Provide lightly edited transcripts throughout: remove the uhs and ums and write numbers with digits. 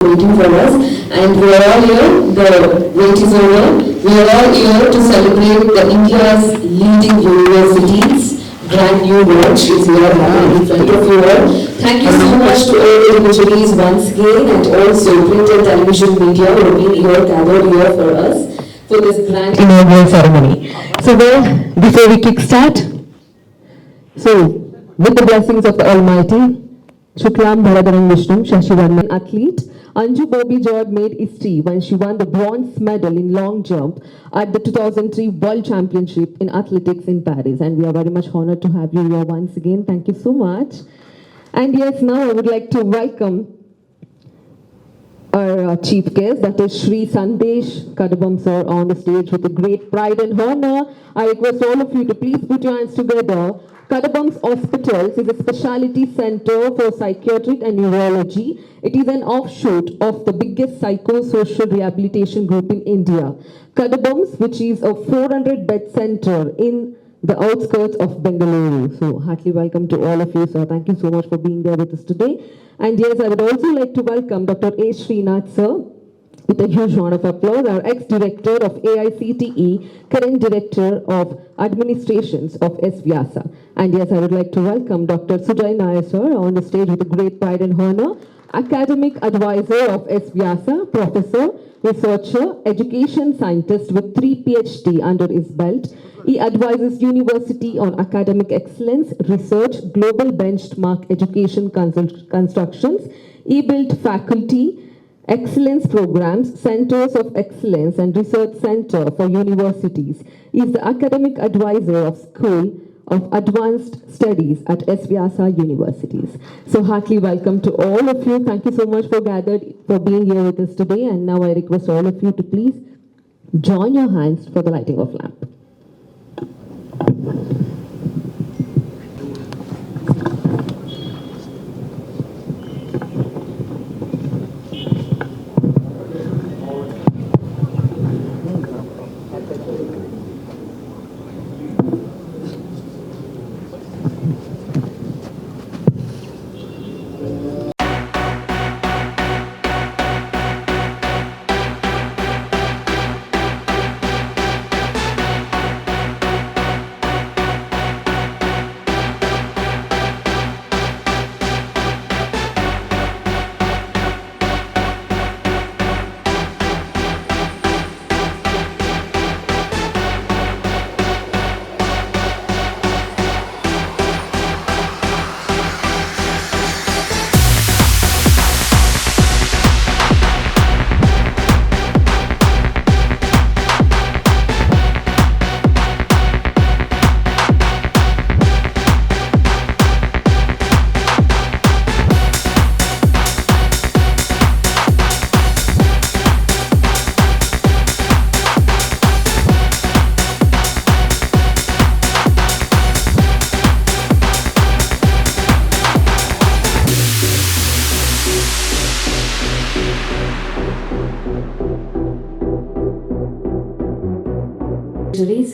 waiting for us, and we are all here. The wait is over. We are all here to celebrate the India's leading universities. Grand new launch is here in front of you all. Thank you so much to all the dignitaries once again, and also print and television media who have been here, gathered here for us for this grand inaugural ceremony. So, well, before we kickstart, with the blessings of the Almighty, Shuklam Bharadaram Vishnum, Shashivarman athlete, Anju made history when she won the bronze medal in long jump at the 2003 World Championship in Athletics in Paris. And we are very much honored to have you here once again. Thank you so much. And yes, now I would like to welcome our chief guest, that is Shri Sandesh Kadabam sir, on the stage with a great pride and honor. I request all of you to please put your hands together. Kadabam's Hospitals is a specialty center for psychiatric and neurology. It is an offshoot of the biggest psychosocial rehabilitation group in India. Kadabam's, which is a 400-bed center in the outskirts of Bengaluru. So, heartily welcome to all of you, sir. Thank you so much for being there with us today. And yes, I would also like to welcome Dr. A. Srinath, sir, with a huge round of applause, our ex-director of AICTE, current director of administrations of S-VYASA. And yes, I would like to welcome Dr. Sujay Nair, sir, on the stage with a great pride and honor, academic advisor of S-VYASA, professor, researcher, education scientist with 3 PhD under his belt. He advises university on academic excellence, research, global benchmark education constructions. He built faculty excellence programs, centers of excellence, and research center for universities. He is the academic advisor of School of Advanced Studies at S-VYASA universities. So heartily welcome to all of you. Thank you so much for being here with us today. And now I request all of you to please join your hands for the lighting of lamp.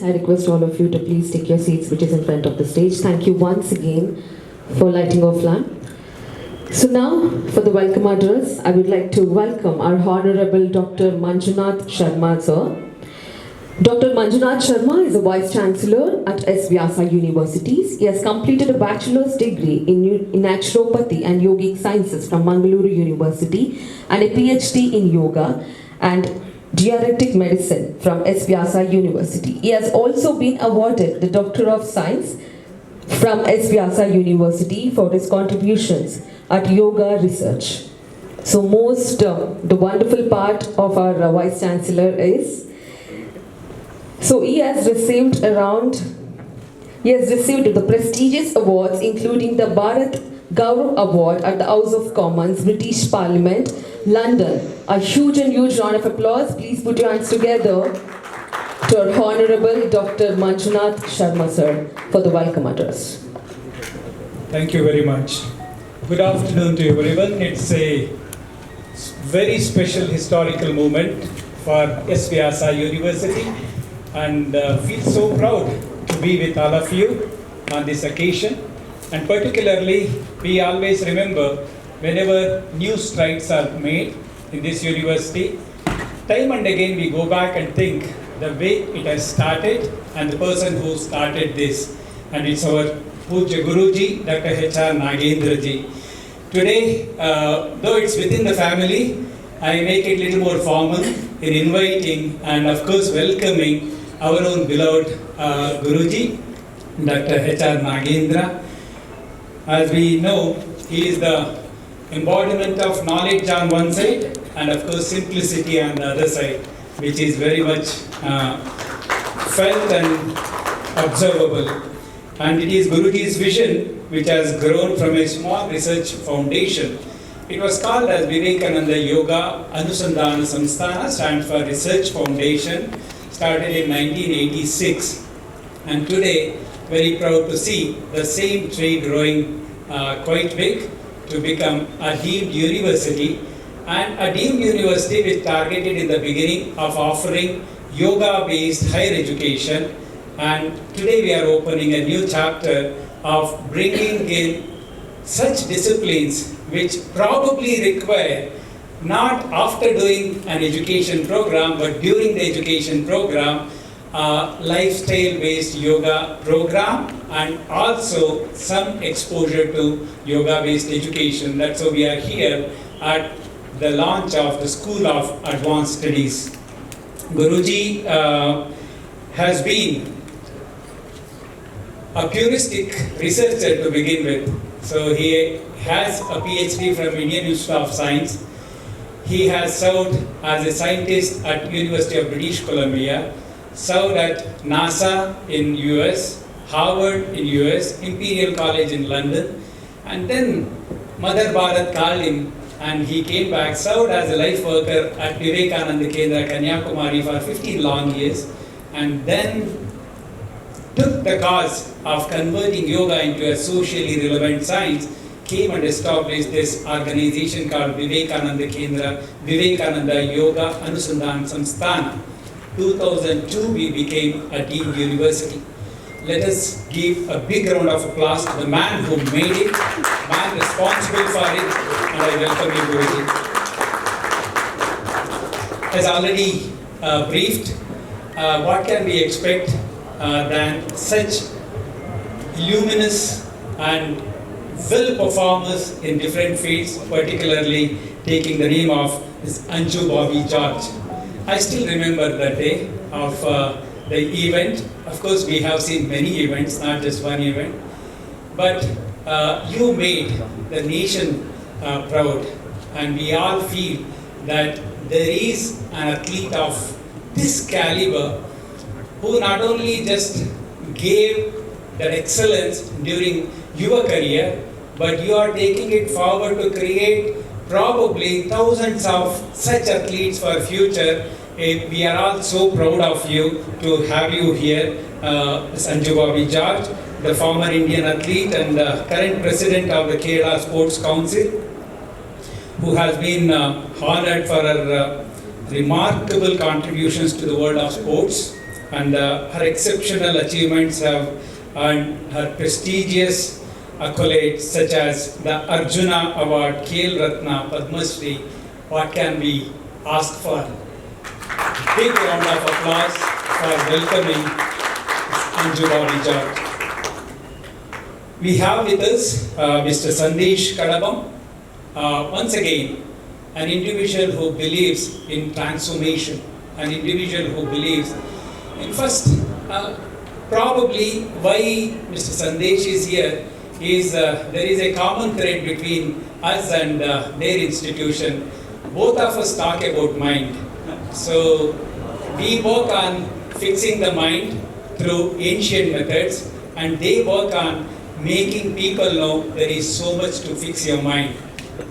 I request all of you to please take your seats, which is in front of the stage. Thank you once again for lighting of lamp. So now, for the welcome address, I would like to welcome our Honorable Dr. Manjunath Sharma, sir. Dr. Manjunath Sharma is a Vice Chancellor at S-VYASA universities. He has completed a bachelor's degree in naturopathy and yogic sciences from Mangaluru University and a PhD in yoga and Diuretic Medicine from S-VYASA University. He has also been awarded the Doctor of Science from S-VYASA University for his contributions at yoga research. So the wonderful part of our Vice Chancellor is, so he has received the prestigious awards including the Bharat Gaurav Award at the House of Commons, British Parliament, London. A huge round of applause. Please put your hands together to our Honorable Dr. Manjunath Sharma, sir, for the welcome address. Thank you very much. Good afternoon to everyone. It's a very special historical moment for S-VYASA University, and feel so proud to be with all of you on this occasion. And particularly, we always remember whenever new strides are made, in this university. Time and again we go back and think the way it has started and the person who started this. And it's our Puja Guruji, Dr. H.R. Nagendra ji. Today, though it's within the family, I make it a little more formal in inviting and of course welcoming our own beloved Guruji, Dr. H.R. Nagendra. As we know, he is the embodiment of knowledge on one side and of course simplicity on the other side, which is very much felt and observable. And it is Guruji's vision which has grown from a small research foundation. It was called as Vivekananda Yoga Anusandhana Samsthana, stands for Research Foundation, started in 1986. And today, very proud to see the same tree growing quite big to become a deemed university. And a deemed university which targeted in the beginning of offering yoga-based higher education. And today we are opening a new chapter of bringing in such disciplines which probably require not after doing an education program, but during the education program, lifestyle-based yoga program and also some exposure to yoga-based education. That's why we are here at the launch of the School of Advanced Studies. Guruji has been a puristic researcher to begin with. So he has a PhD from Indian Institute of Science. He has served as a scientist at University of British Columbia, served at NASA in US, Harvard in US, Imperial College in London, and then Mother Bharat called him and he came back, served as a life worker at Vivekananda Kendra, Kanyakumari for 15 long years, and then took the cause of converting yoga into a socially relevant science, came and established this organization called Vivekananda Kendra, Vivekananda Yoga Anusandhana Samsthana. 2002 we became a deemed university. Let us give a big round of applause to the man who made it, man responsible for it, and I welcome you, Guruji. As already briefed, what can we expect than such luminous and well performers in different fields, particularly taking the name of this Anju Bobby George. I still remember that day of the event. Of course, we have seen many events, not just one event. But you made the nation proud, and we all feel that there is an athlete of this caliber who not only just gave that excellence during your career, but you are taking it forward to create probably thousands of such athletes for future. We are all so proud of you to have you here, Anju Bobby George, the former Indian athlete and current president of the Kerala Sports Council, who has been honored for her remarkable contributions to the world of sports, and her exceptional achievements have earned her prestigious accolades such as the Arjuna Award, Khel Ratna, Padma Shri. What can we ask for? Big round of applause for welcoming Anju Bobby George. We have with us Mr. Sandesh Kadabam, once again an individual who believes in transformation, an individual who believes in first, probably why Mr. Sandesh is here is there is a common thread between us and their institution. Both of us talk about mind. So we work on fixing the mind through ancient methods, and they work on making people know there is so much to fix your mind.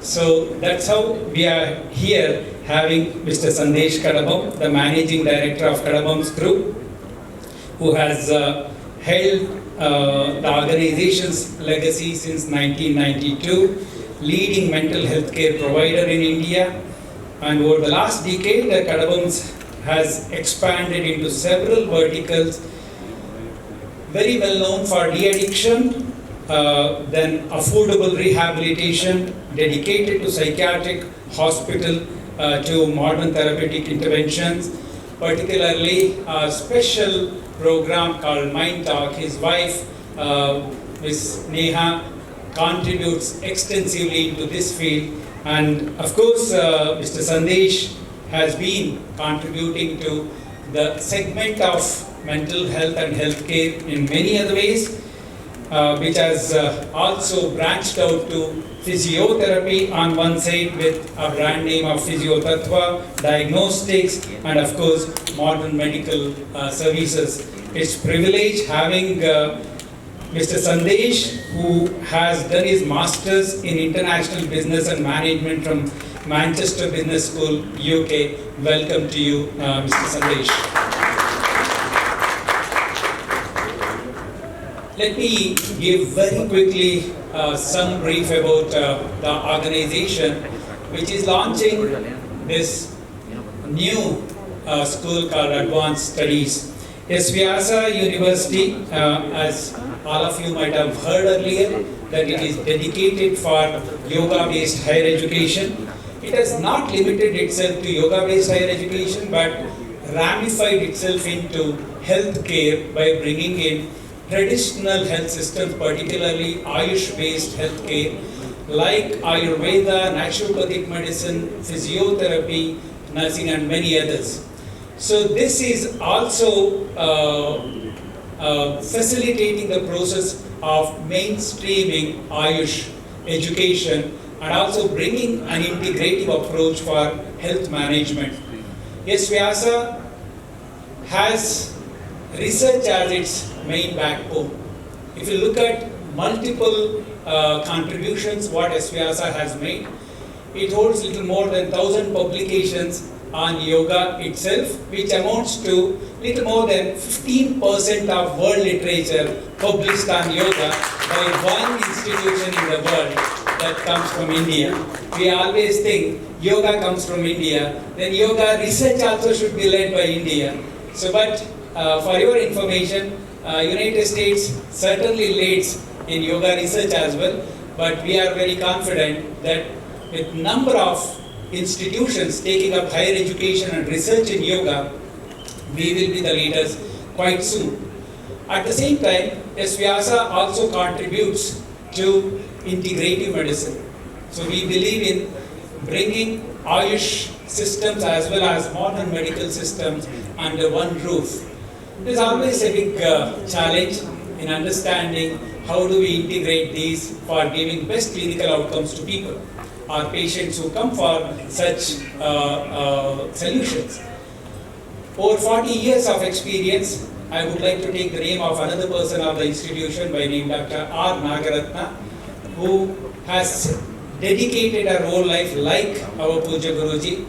So that's how we are here having Mr. Sandesh Kadabam, the managing director of Kadabam's group, who has held the organization's legacy since 1992, leading mental health care provider in India. And over the last decade, the Kadabam's has expanded into several verticals, very well known for de-addiction, then affordable rehabilitation, dedicated to psychiatric hospital to modern therapeutic interventions, particularly a special program called Mind Talk. His wife, Ms. Neha, contributes extensively into this field, and of course Mr. Sandesh has been contributing to the segment of mental health and healthcare in many other ways, which has also branched out to physiotherapy on one side with a brand name of Physiotattva, diagnostics, and of course modern medical services. It's privilege having Mr. Sandesh, who has done his Masters in International Business and Management from Manchester Business School, UK. Welcome to you, Mr. Sandesh. Let me give very quickly some brief about the organization, which is launching this new school called Advanced Studies. S-VYASA University, as all of you might have heard earlier, that it is dedicated for yoga-based higher education. It has not limited itself to yoga-based higher education, but ramified itself into healthcare by bringing in traditional health systems, particularly Ayush-based healthcare, like Ayurveda, naturopathic medicine, physiotherapy, nursing, and many others. So this is also facilitating the process of mainstreaming Ayush education and also bringing an integrative approach for health management. S-VYASA has research as its main backbone. If you look at multiple contributions what S-VYASA has made, it holds little more than 1,000 publications on yoga itself, which amounts to little more than 15% of world literature published on yoga by one institution in the world that comes from India. We always think yoga comes from India, then yoga research also should be led by India. So, but for your information, United States certainly leads in yoga research as well, but we are very confident that with number of institutions taking up higher education and research in yoga, we will be the leaders quite soon. At the same time, S-VYASA also contributes to integrative medicine. So we believe in bringing Ayush systems as well as modern medical systems under one roof. There's always a big challenge in understanding how do we integrate these for giving best clinical outcomes to people, our patients who come for such solutions. Over 40 years of experience, I would like to take the name of another person of the institution by name Dr. R. Nagendra, who has dedicated her whole life, like our Puja Guruji,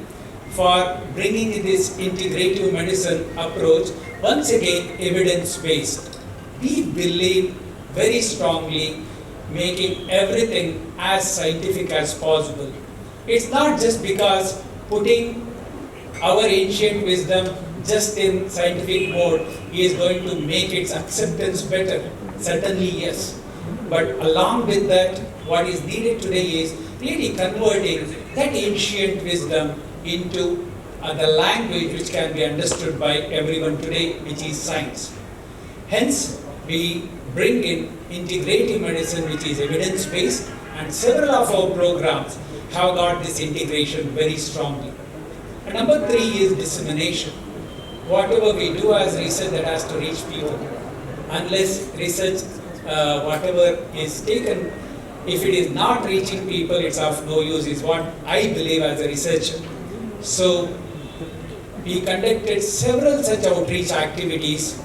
for bringing this integrative medicine approach, once again evidence-based. We believe very strongly making everything as scientific as possible. It's not just because putting our ancient wisdom just in scientific mode is going to make its acceptance better. Certainly yes. But along with that, what is needed today is really converting that ancient wisdom into the language which can be understood by everyone today, which is science. Hence, we bring in integrative medicine, which is evidence-based, and several of our programs have got this integration very strongly. And number 3 is dissemination. Whatever we do as research, that has to reach people. Unless research, whatever is taken, if it is not reaching people, it's of no use, is what I believe as a researcher. So, we conducted several such outreach activities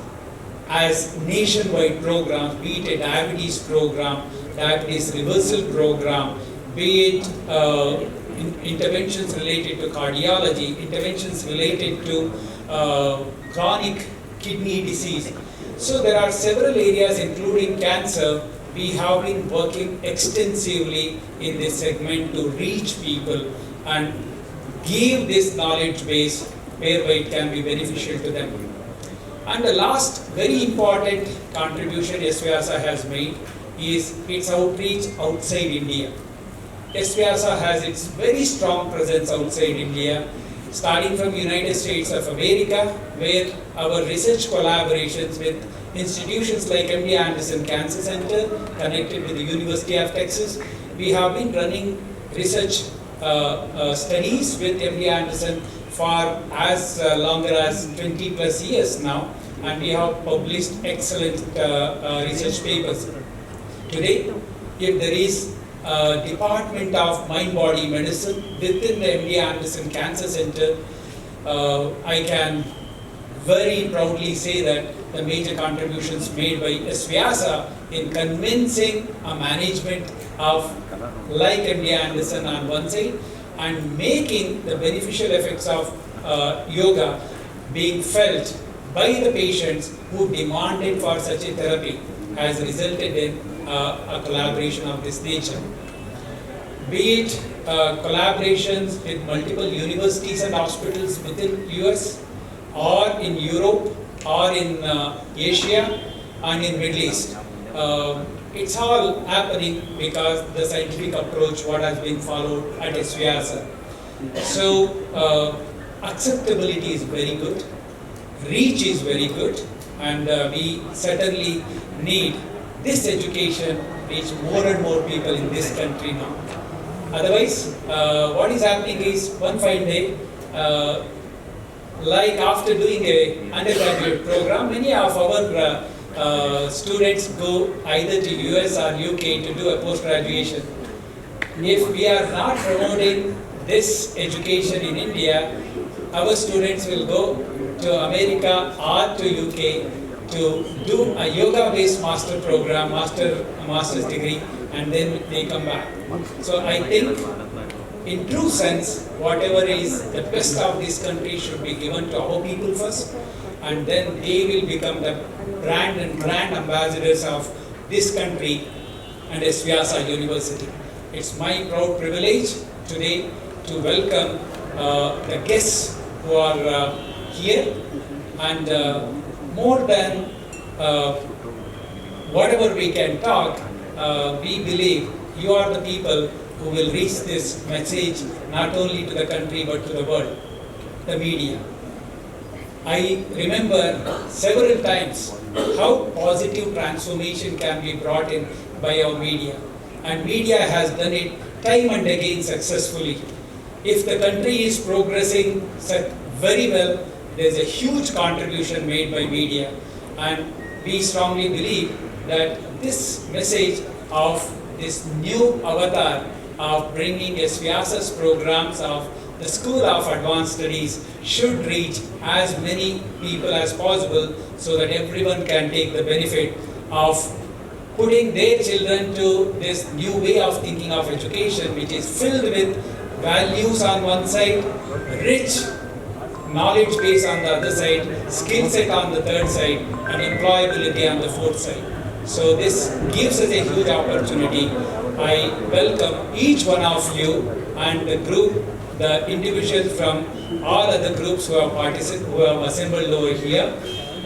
as nationwide programs, be it a diabetes program, diabetes reversal program, be it interventions related to cardiology, interventions related to chronic kidney disease. So there are several areas, including cancer. We have been working extensively in this segment to reach people and give this knowledge base whereby it can be beneficial to them. And the last very important contribution S-VYASA has made is its outreach outside India. S-VYASA has its very strong presence outside India, starting from United States of America, where our research collaborations with institutions like MD Anderson Cancer Center, connected with the University of Texas. We have been running research studies with MD Anderson for as longer as 20 plus years now, and we have published excellent research papers. Today, if there is a Department of Mind-Body Medicine within the MD Anderson Cancer Center, I can very proudly say that the major contributions made by S-VYASA in convincing a management of like MD Anderson on one side and making the beneficial effects of yoga being felt by the patients who demanded for such a therapy has resulted in a collaboration of this nature. Be it collaborations with multiple universities and hospitals within US or in Europe or in Asia and in Middle East. It's all happening because the scientific approach what has been followed at S-VYASA. So acceptability is very good, reach is very good, and we certainly need this education reach more and more people in this country now. Otherwise, what is happening is one fine day, like after doing a undergraduate program, many of our students go either to US or UK to do a post-graduation. If we are not promoting this education in India, our students will go to America or to UK to do a yoga-based master program, master's degree, and then they come back. So I think, in true sense, whatever is the best of this country should be given to our people first, and then they will become the brand ambassadors of this country and S-VYASA University. It's my proud privilege today to welcome the guests who are here, and more than whatever we can talk, we believe you are the people who will reach this message not only to the country but to the world, the media. I remember several times how positive transformation can be brought in by our media, and media has done it time and again successfully. If the country is progressing very well, there is a huge contribution made by media, and we strongly believe that this message of this new avatar of bringing S-VYASA's programs of the School of Advanced Studies should reach as many people as possible, so that everyone can take the benefit of putting their children to this new way of thinking of education, which is filled with values on one side, rich knowledge base on the other side, skill set on the third side, and employability on the fourth side. So this gives us a huge opportunity. I welcome each one of you and the group, the individuals from all other groups who have assembled over here,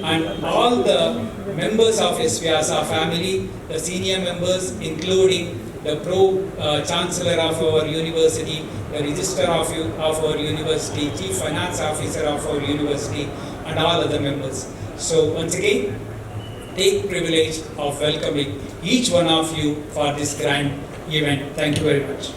and all the members of S-VYASA family, the senior members, including the Pro-Chancellor of our university, the Registrar of our university, Chief Finance Officer of our university, and all other members. So once again, take privilege of welcoming each one of you for this grand event. Thank you very much.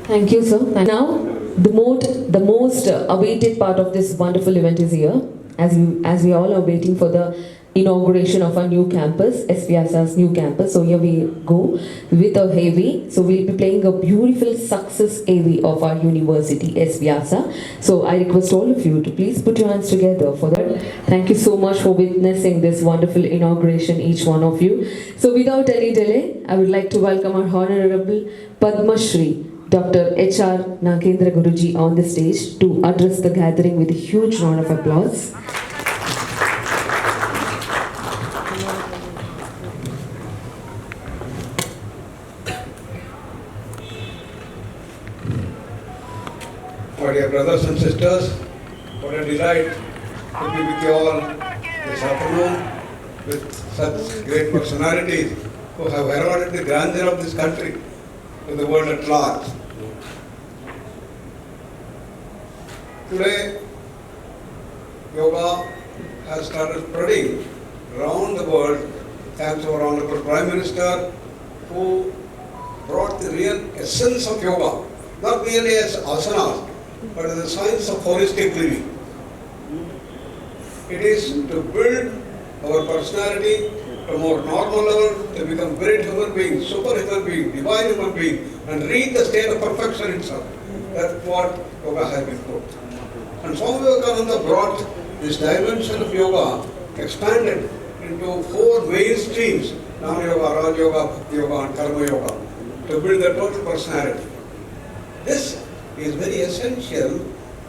Thank you, sir. And now, the most awaited part of this wonderful event is here, as we all are waiting for the inauguration of our new campus, S-VYASA's new campus. So here we go with a AV. So we'll be playing a beautiful success AV of our university, S-VYASA. So I request all of you to please put your hands together for that. Thank you so much for witnessing this wonderful inauguration, each one of you. So without any delay, I would like to welcome our Honorable Padma Shri, Dr. H.R. Nagendra Guruji on the stage to address the gathering with a huge round of applause. My dear brothers and sisters, what a delight to be with you all this afternoon with such great personalities who have heralded the grandeur of this country to the world at large. Today, yoga has started spreading around the world thanks to our Honorable Prime Minister, who brought the real essence of yoga, not merely as asanas, but as the science of holistic living. It is to build our personality to a more normal level, to become great human beings, super human beings, divine human beings, and reach the state of perfection itself. That's what yoga has been put. And Swami Vivekananda brought this dimension of yoga, expanded into 4 main streams, Jnana Yoga, Raj Yoga, Bhakti Yoga, and Karma Yoga, to build the total personality. This is very essential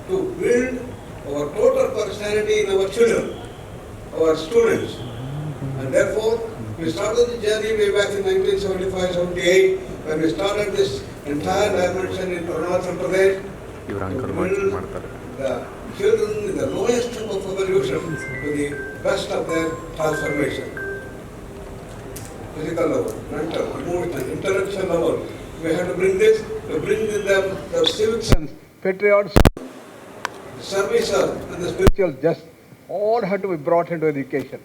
to build our total personality in our children, our students. And therefore, we started the journey way back in 1975-78, when we started this entire dimension in Arunachal Pradesh, to build the children in the lowest step of evolution to the best of their transformation. Physical level, mental, emotional, intellectual level. We have to bring this, to bring in them the civic sense, patriotism, service and the spiritual justice. All had to be brought into education.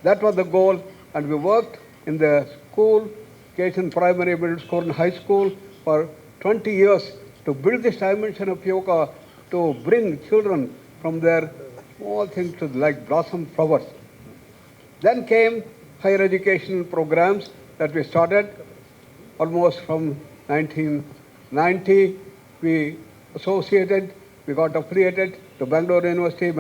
That was the goal, and we worked in the school, education, primary, middle school, and high school for 20 years to build this dimension of yoga, to bring children from their small things to like blossom flowers. Then came higher education programs that we started almost from 1990. We associated, we got affiliated to Bangalore University,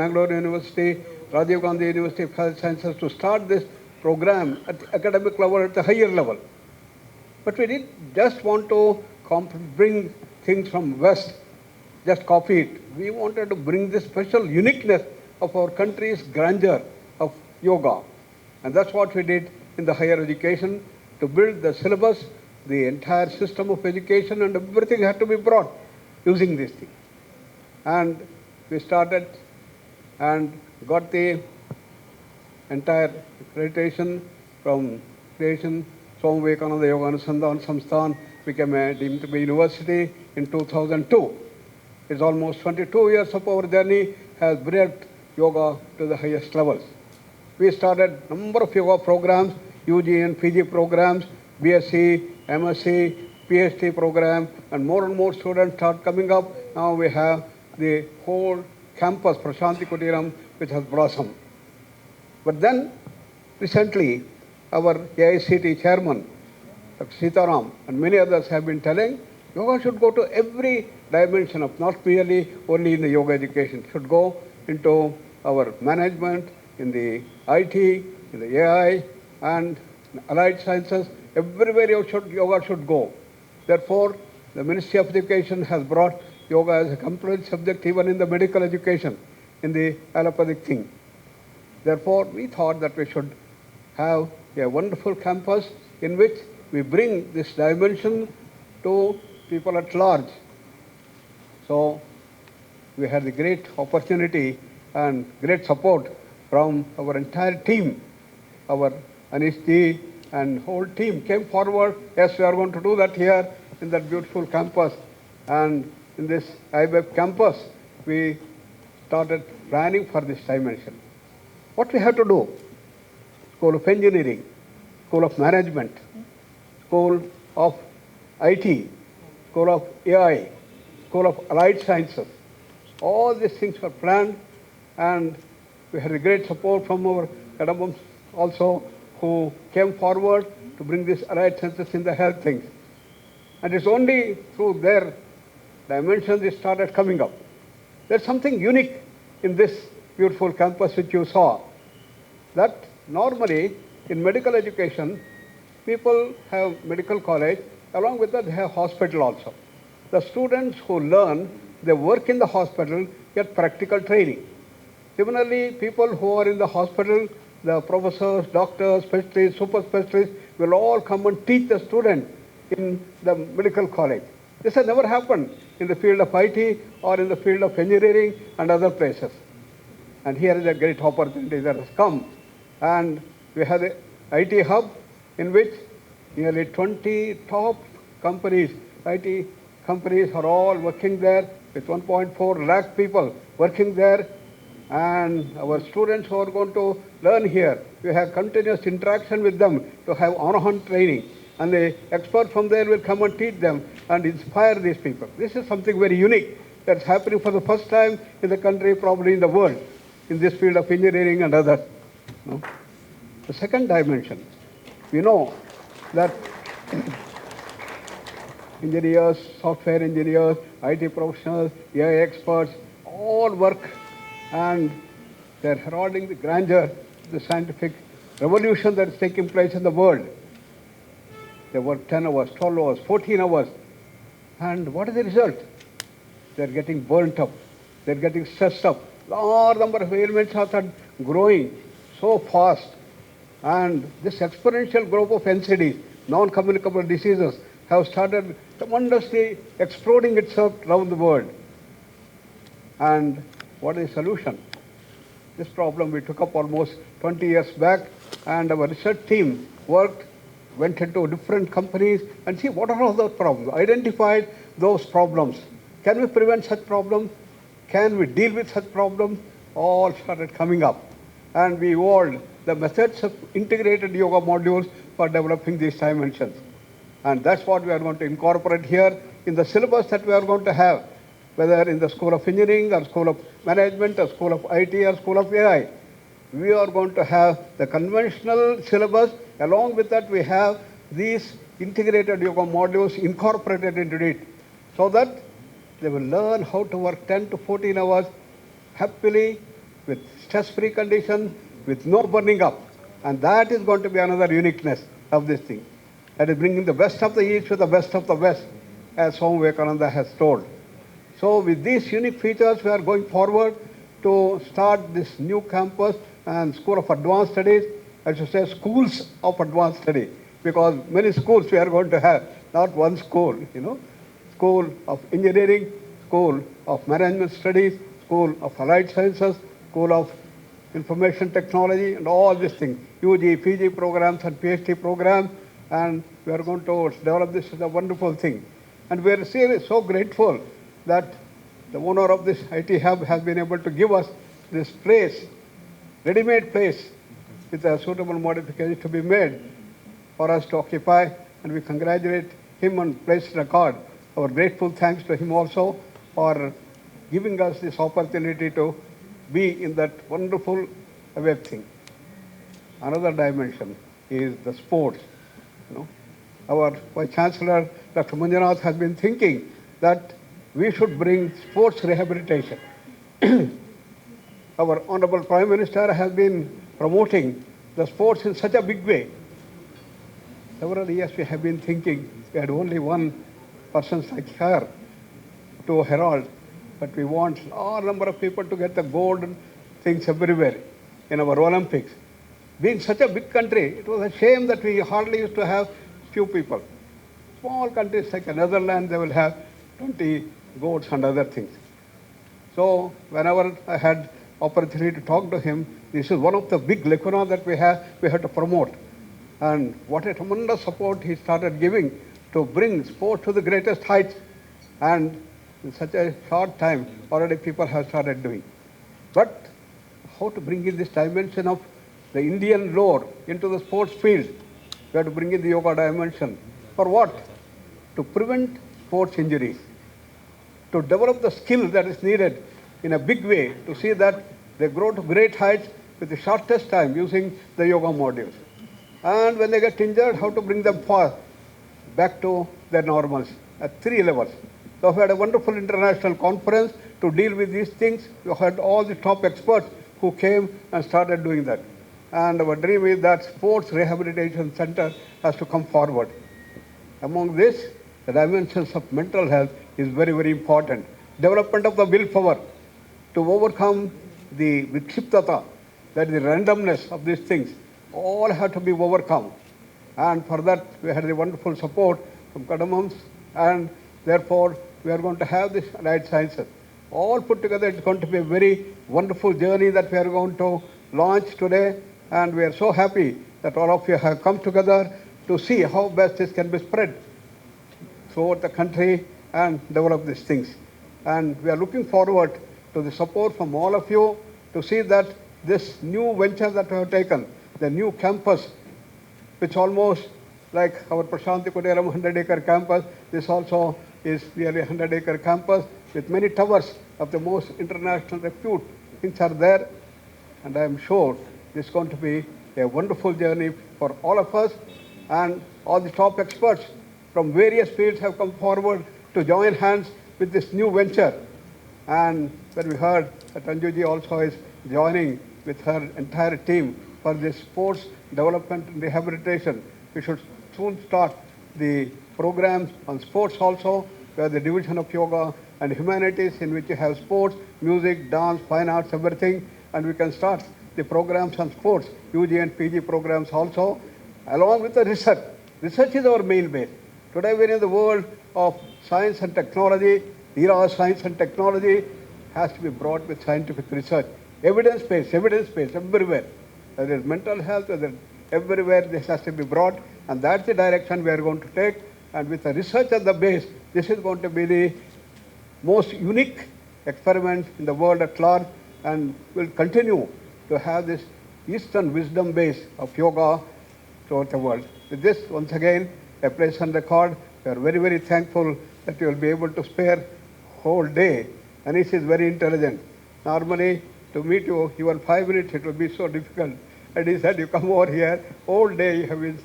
Rajiv Gandhi University of Health Sciences to start this program at the academic level, at the higher level. But we didn't just want to bring things from West, just copy it. We wanted to bring this special uniqueness of our country's grandeur of yoga. And that's what we did in the higher education, to build the syllabus, the entire system of education, and everything had to be brought using this thing. And we started and got the entire accreditation from creation. Swami Vivekananda Yoga Anusandhan Samsthan became a deemed to be university in 2002. It's almost 22 years of our journey has brought yoga to the highest levels. We started a number of yoga programs, UG and PG programs, BSc, MSc, PhD program, and more students start coming up. Now we have the whole campus, Prashanti Kutiram, which has blossomed. But then, recently, our AICT chairman, Dr. Sitaram, and many others have been telling, yoga should go to every dimension of, not merely only in the yoga education, should go into our management, in the IT, in the AI, and allied sciences. Everywhere yoga should go. Therefore, the Ministry of Education has brought yoga as a compulsory subject even in the medical education, in the allopathic thing. Therefore, we thought that we should have a wonderful campus in which we bring this dimension to people at large. So, we had the great opportunity and great support from our entire team. Our Anish ji and whole team came forward. Yes, we are going to do that here in that beautiful campus. And in this IBEP campus, we started planning for this dimension. What we have to do? School of Engineering, School of Management, School of IT, School of AI, School of Allied Sciences. All these things were planned, and we had a great support from our Kadambams also, who came forward to bring this allied sciences in the health things. And it's only through their dimensions it started coming up. There's something unique in this beautiful campus which you saw, that normally in medical education, people have medical college, along with that they have hospital also. The students who learn, they work in the hospital, get practical training. Similarly, people who are in the hospital, the professors, doctors, specialists, super specialists, will all come and teach the student in the medical college. This has never happened in the field of IT or in the field of engineering and other places. And here is a great opportunity that has come. And we have the IT hub in which Nearly 20 top companies, IT companies are all working there with 1.4 lakh people working there. And our students who are going to learn here, we have continuous interaction with them to have on-hand training. And the experts from there will come and teach them and inspire these people. This is something very unique that's happening for the first time in the country, probably in the world, in this field of engineering and others. No? The second dimension, we know that engineers, software engineers, IT professionals, AI experts, all work and they're heralding the grandeur, the scientific revolution that is taking place in the world. They work 10 hours, 12 hours, 14 hours. And what is the result? They're getting burnt up. They're getting stressed up. Large number of ailments are growing so fast. And this exponential growth of NCDs, non-communicable diseases, have started tremendously exploding itself around the world. And what is the solution? This problem we took up almost 20 years back, and our research team worked, went into different companies and see what are all those problems, identified those problems. Can we prevent such problems? Can we deal with such problems? All started coming up. And we evolved the methods of integrated yoga modules for developing these dimensions. And that's what we are going to incorporate here in the syllabus that we are going to have, whether in the School of Engineering or School of Management or School of IT or School of AI. We are going to have the conventional syllabus. Along with that, we have these integrated yoga modules incorporated into it so that they will learn how to work 10 to 14 hours happily with stress-free conditions, with no burning up. And that is going to be another uniqueness of this thing. That is bringing the best of the East with the best of the West, as Swami Vivekananda has told. So with these unique features, we are going forward to start this new campus and School of Advanced Studies, I should say schools of advanced study, because many schools we are going to have, not one school, School of Engineering, School of Management Studies, School of Allied Sciences, School of Information Technology, and all these things, UG, PG programs and PhD programs, and we are going to develop this as a wonderful thing. And we are so grateful that the owner of this IT hub has been able to give us this place, ready-made place, with a suitable modification to be made for us to occupy, and we congratulate him and place record our grateful thanks to him also for giving us this opportunity to be in that wonderful web thing. Another dimension is the sports. Our Vice Chancellor, Dr. Manjunath, has been thinking that we should bring sports rehabilitation. Our Honorable Prime Minister has been promoting the sports in such a big way. Several years we have been thinking we had only one person like her to herald, but we want a large number of people to get the gold things everywhere in our Olympics. Being such a big country, it was a shame that we hardly used to have few people. Small countries like Netherlands, they will have 20 goats and other things. So whenever I had opportunity to talk to him, this is one of the big lacuna that we have to promote. And what a tremendous support he started giving to bring sport to the greatest heights. And in such a short time, already people have started doing. But how to bring in this dimension of the Indian lore into the sports field? We have to bring in the yoga dimension. For what? To prevent sports injuries, to develop the skill that is needed in a big way, to see that they grow to great heights with the shortest time using the yoga modules. And when they get injured, how to bring them back to their normals at 3 levels. So we had a wonderful international conference to deal with these things. We had all the top experts who came and started doing that. And our dream is that Sports Rehabilitation Center has to come forward. Among this, the dimensions of mental health is very, very important. Development of the willpower to overcome the vikshiptata, that is the randomness of these things, all have to be overcome. And for that, we had the wonderful support from Kadamams, and therefore, we are going to have this allied sciences. All put together, it's going to be a very wonderful journey that we are going to launch today, and we are so happy that all of you have come together to see how best this can be spread throughout the country and develop these things. And we are looking forward to the support from all of you to see that this new venture that we have taken, the new campus, which almost like our Prashanti Kuteram 100-acre campus, this also is nearly a 100-acre campus with many towers of the most international repute. Things are there, and I am sure this is going to be a wonderful journey for all of us, and all the top experts from various fields have come forward to join hands with this new venture. And when we heard that Anju ji also is joining with her entire team for this sports development and rehabilitation, we should soon start the programs on sports also, where the division of yoga and humanities, in which you have sports, music, dance, fine arts, everything, and we can start the programs on sports, UG and PG programs also, along with the research. Research is our main base. Today we are in the world of science and technology. The era of science and technology has to be brought with scientific research. Evidence-based everywhere. Whether it's mental health, whether everywhere this has to be brought, and that's the direction we are going to take. And with the research at the base, this is going to be the most unique experiment in the world at large, and will continue to have this Eastern wisdom base of yoga throughout the world. With this, once again, a place on record. We are very, very thankful that you will be able to spare whole day. Anish is very intelligent. Normally, to meet you, even 5 minutes, it will be so difficult. And he said, you come over here, whole day you have been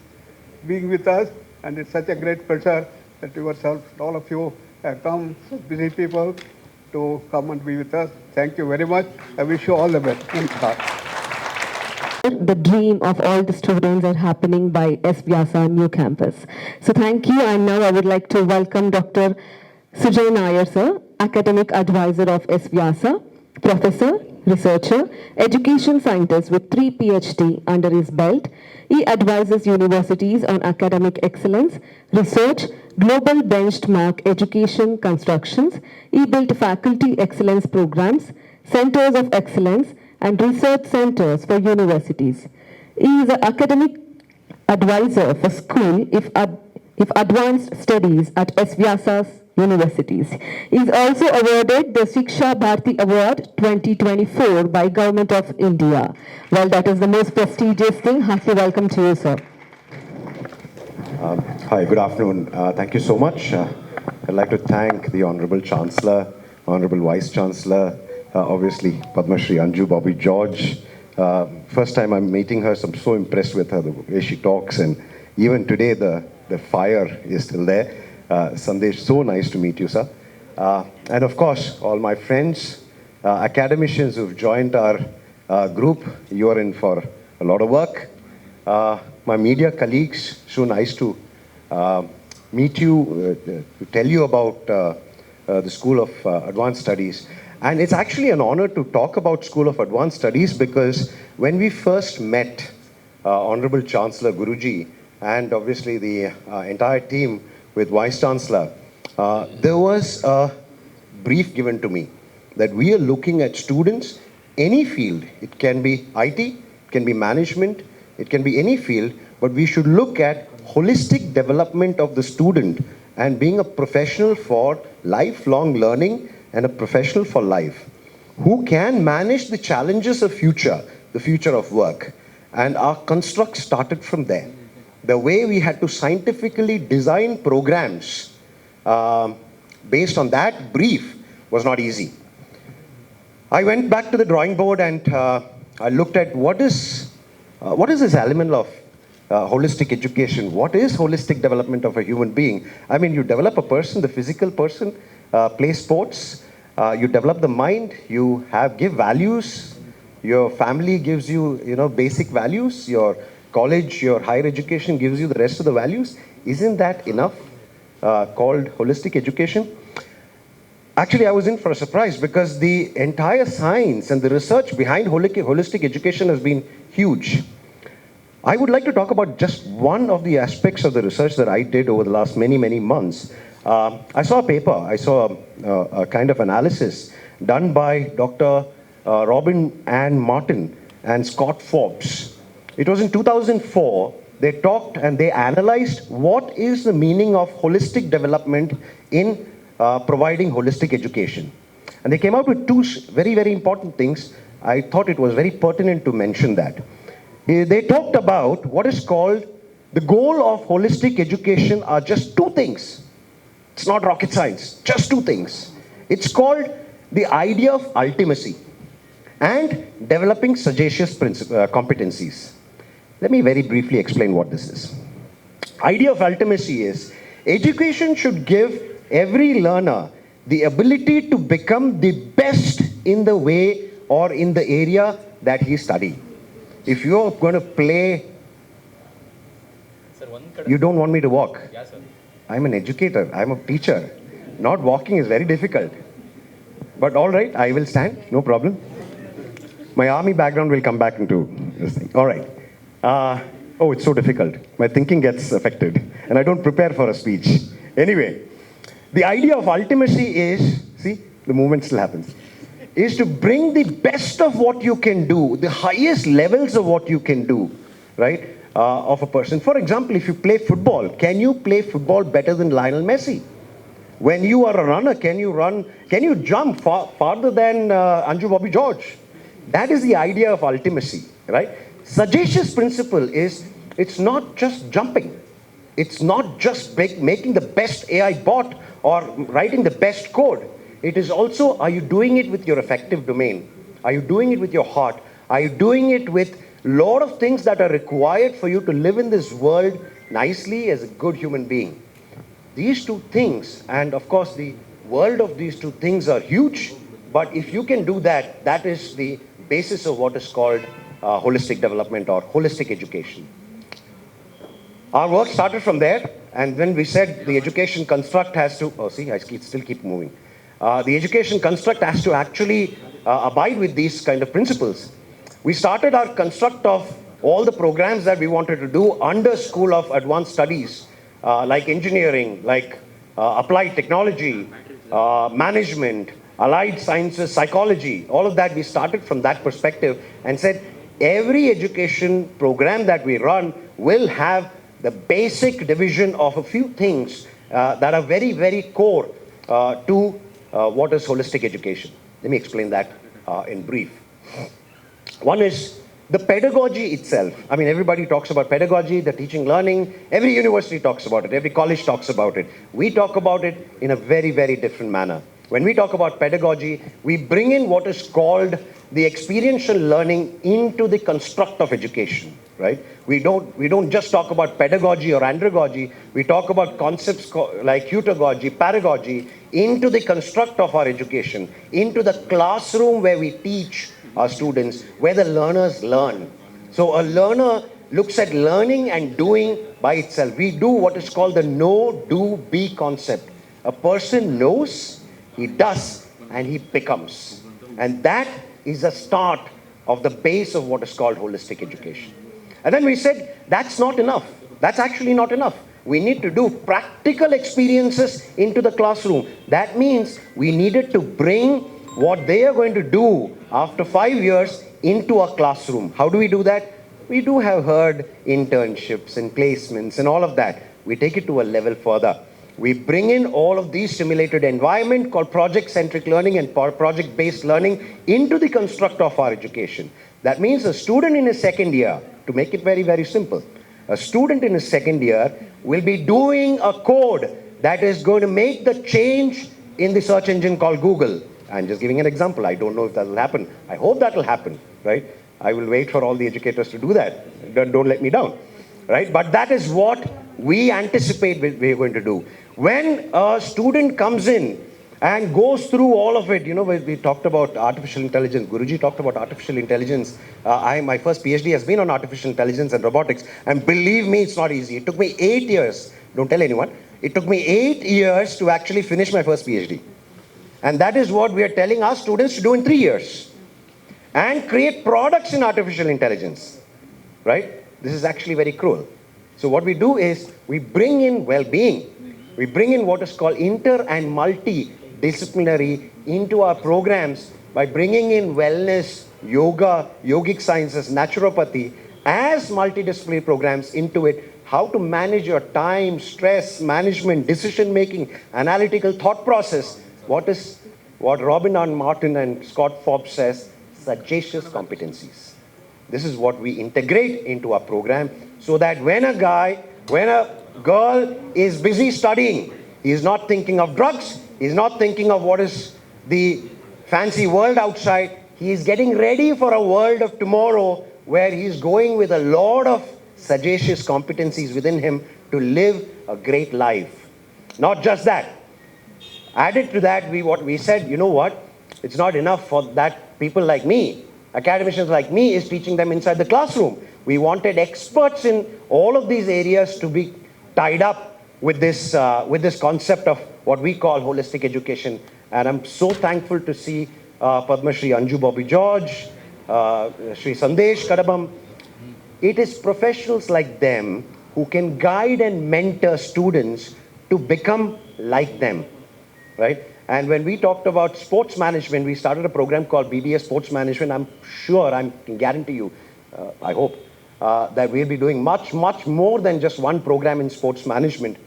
being with us, and it's such a great pleasure that yourself, all of you have come, so busy people, to come and be with us. Thank you very much. I wish you all the best. The dream of all the students are happening by S-VYASA new campus. So thank you, and now I would like to welcome Dr. Sujay Nair, sir, Academic Advisor of S-VYASA, Professor, Researcher, Education Scientist with 3 PhD under his belt. He advises universities on academic excellence, research, global benchmark education constructions. He built faculty excellence programs, centers of excellence, and research centers for universities. He is an academic advisor for school if advanced studies at S-VYASA's universities. He is also awarded the Shiksha Bharati Award 2024 by Government of India. Well, that is the most prestigious thing. Hearty welcome to you, sir. Hi, good afternoon. Thank you so much. I'd like to thank the Honorable Chancellor, Honorable Vice Chancellor, obviously Padma Shri Anju Bobby George. First time I'm meeting her, so I'm so impressed with her, the way she talks, and even today the fire is still there. Sandesh, so nice to meet you, sir. And of course, all my friends, academicians who've joined our group, you are in for a lot of work. My media colleagues, so nice to meet you, to tell you about the School of Advanced Studies. And it's actually an honor to talk about School of Advanced Studies, because when we first met Honorable Chancellor Guruji and obviously the entire team with Vice Chancellor, there was a brief given to me that we are looking at students, any field. It can be IT, it can be management, it can be any field, but we should look at holistic development of the student and being a professional for lifelong learning and a professional for life, who can manage the challenges of future, the future of work. And our construct started from there. The way we had to scientifically design programs based on that brief was not easy. I went back to the drawing board and I looked at what is this element of holistic education? What is holistic development of a human being? I mean, you develop a person, the physical person, play sports, you develop the mind, you give values, your family gives you, basic values, your college, your higher education gives you the rest of the values. Isn't that enough? Called holistic education? Actually, I was in for a surprise, because the entire science and the research behind holistic education has been huge. I would like to talk about just one of the aspects of the research that I did over the last many, many months. I saw a paper, I saw a kind of analysis done by Dr. Robin Ann Martin and Scott Forbes. It was in 2004. they talked and they analyzed what is the meaning of holistic development in providing holistic education. And they came out with two very, very important things. I thought it was very pertinent to mention that. They talked about what is called the goal of holistic education are just two things. It's not rocket science, just two things. It's called the idea of ultimacy and developing sagacious competencies. Let me very briefly explain what this is. Idea of ultimacy is education should give every learner the ability to become the best in the way or in the area that he studies. If you're going to play, you don't want me to walk. Yeah, sir. I'm an educator, I'm a teacher. Not walking is very difficult. But all right, I will stand, no problem. My army background will come back into this thing. All right. Oh, it's so difficult. My thinking gets affected. And I don't prepare for a speech. Anyway, the idea of ultimacy is, see, the movement still happens, is to bring the best of what you can do, the highest levels of what you can do, right, of a person. For example, if you play football, can you play football better than Lionel Messi? When you are a runner, can you jump farther than Anju Bobby George? That is the idea of ultimacy, right? Sagacious principle is, it's not just jumping. It's not just making the best AI bot or writing the best code. It is also, are you doing it with your affective domain? Are you doing it with your heart? Are you doing it with a lot of things that are required for you to live in this world nicely as a good human being? These two things, and of course the world of these two things are huge, but if you can do that, that is the basis of what is called holistic development or holistic education. Our work started from there, and when we said the education construct has to, oh see, I still keep moving. The education construct has to actually abide with these kind of principles. We started our construct of all the programs that we wanted to do under School of Advanced Studies, like engineering, like applied technology, management, allied sciences, psychology, all of that. We started from that perspective and said every education program that we run will have the basic division of a few things that are very, very core to what is holistic education. Let me explain that in brief. One is the pedagogy itself. I mean, everybody talks about pedagogy, the teaching, learning. Every university talks about it. Every college talks about it. We talk about it in a very, very different manner. When we talk about pedagogy, we bring in what is called the experiential learning into the construct of education, right? We don't just talk about pedagogy or andragogy. We talk about concepts like heutagogy, paragogy into the construct of our education, into the classroom where we teach our students, where the learners learn. So a learner looks at learning and doing by itself. We do what is called the know, do, be concept. A person knows, he does, and he becomes. And that is the start of the base of what is called holistic education. And then we said, that's not enough. That's actually not enough. We need to do practical experiences into the classroom. That means we needed to bring what they are going to do after 5 years into a classroom. How do we do that? We do have heard internships and placements and all of that. We take it to a level further. We bring in all of these simulated environment called project-centric learning and project-based learning into the construct of our education. That means a student in his second year, to make it very, very simple, a student in his second year will be doing a code that is going to make the change in the search engine called Google. I'm just giving an example. I don't know if that will happen. I hope that will happen, right? I will wait for all the educators to do that. Don't let me down, right? But that is what we anticipate we're going to do. When a student comes in and goes through all of it, you know, we talked about artificial intelligence. Guruji talked about artificial intelligence. My first PhD has been on artificial intelligence and robotics. And believe me, it's not easy. It took me 8 years. Don't tell anyone. It took me 8 years to actually finish my first PhD. And that is what we are telling our students to do in 3 years. And create products in artificial intelligence, right? This is actually very cruel. So what we do is we bring in well-being. We bring in what is called inter and multidisciplinary into our programs by bringing in wellness, yoga, yogic sciences, naturopathy, as multidisciplinary programs into it, how to manage your time, stress, management, decision-making, analytical thought process. What Robin and Martin and Scott Forbes says, sagacious competencies. This is what we integrate into our program so that when a girl is busy studying, he is not thinking of drugs, he is not thinking of what is the fancy world outside. He is getting ready for a world of tomorrow where he is going with a lot of sagacious competencies within him to live a great life. Not just that. Added to that, we said, you know what? It's not enough for that people like me, academicians like me, is teaching them inside the classroom. We wanted experts in all of these areas to be tied up with this concept of what we call holistic education. And I'm so thankful to see Padma Shri Anju Bobby George, Shri Sandesh Kadabam. It is professionals like them who can guide and mentor students to become like them, right? And when we talked about sports management, we started a program called BBA Sports Management. I'm sure, I can guarantee you, I hope, that we'll be doing much, much more than just one program in sports management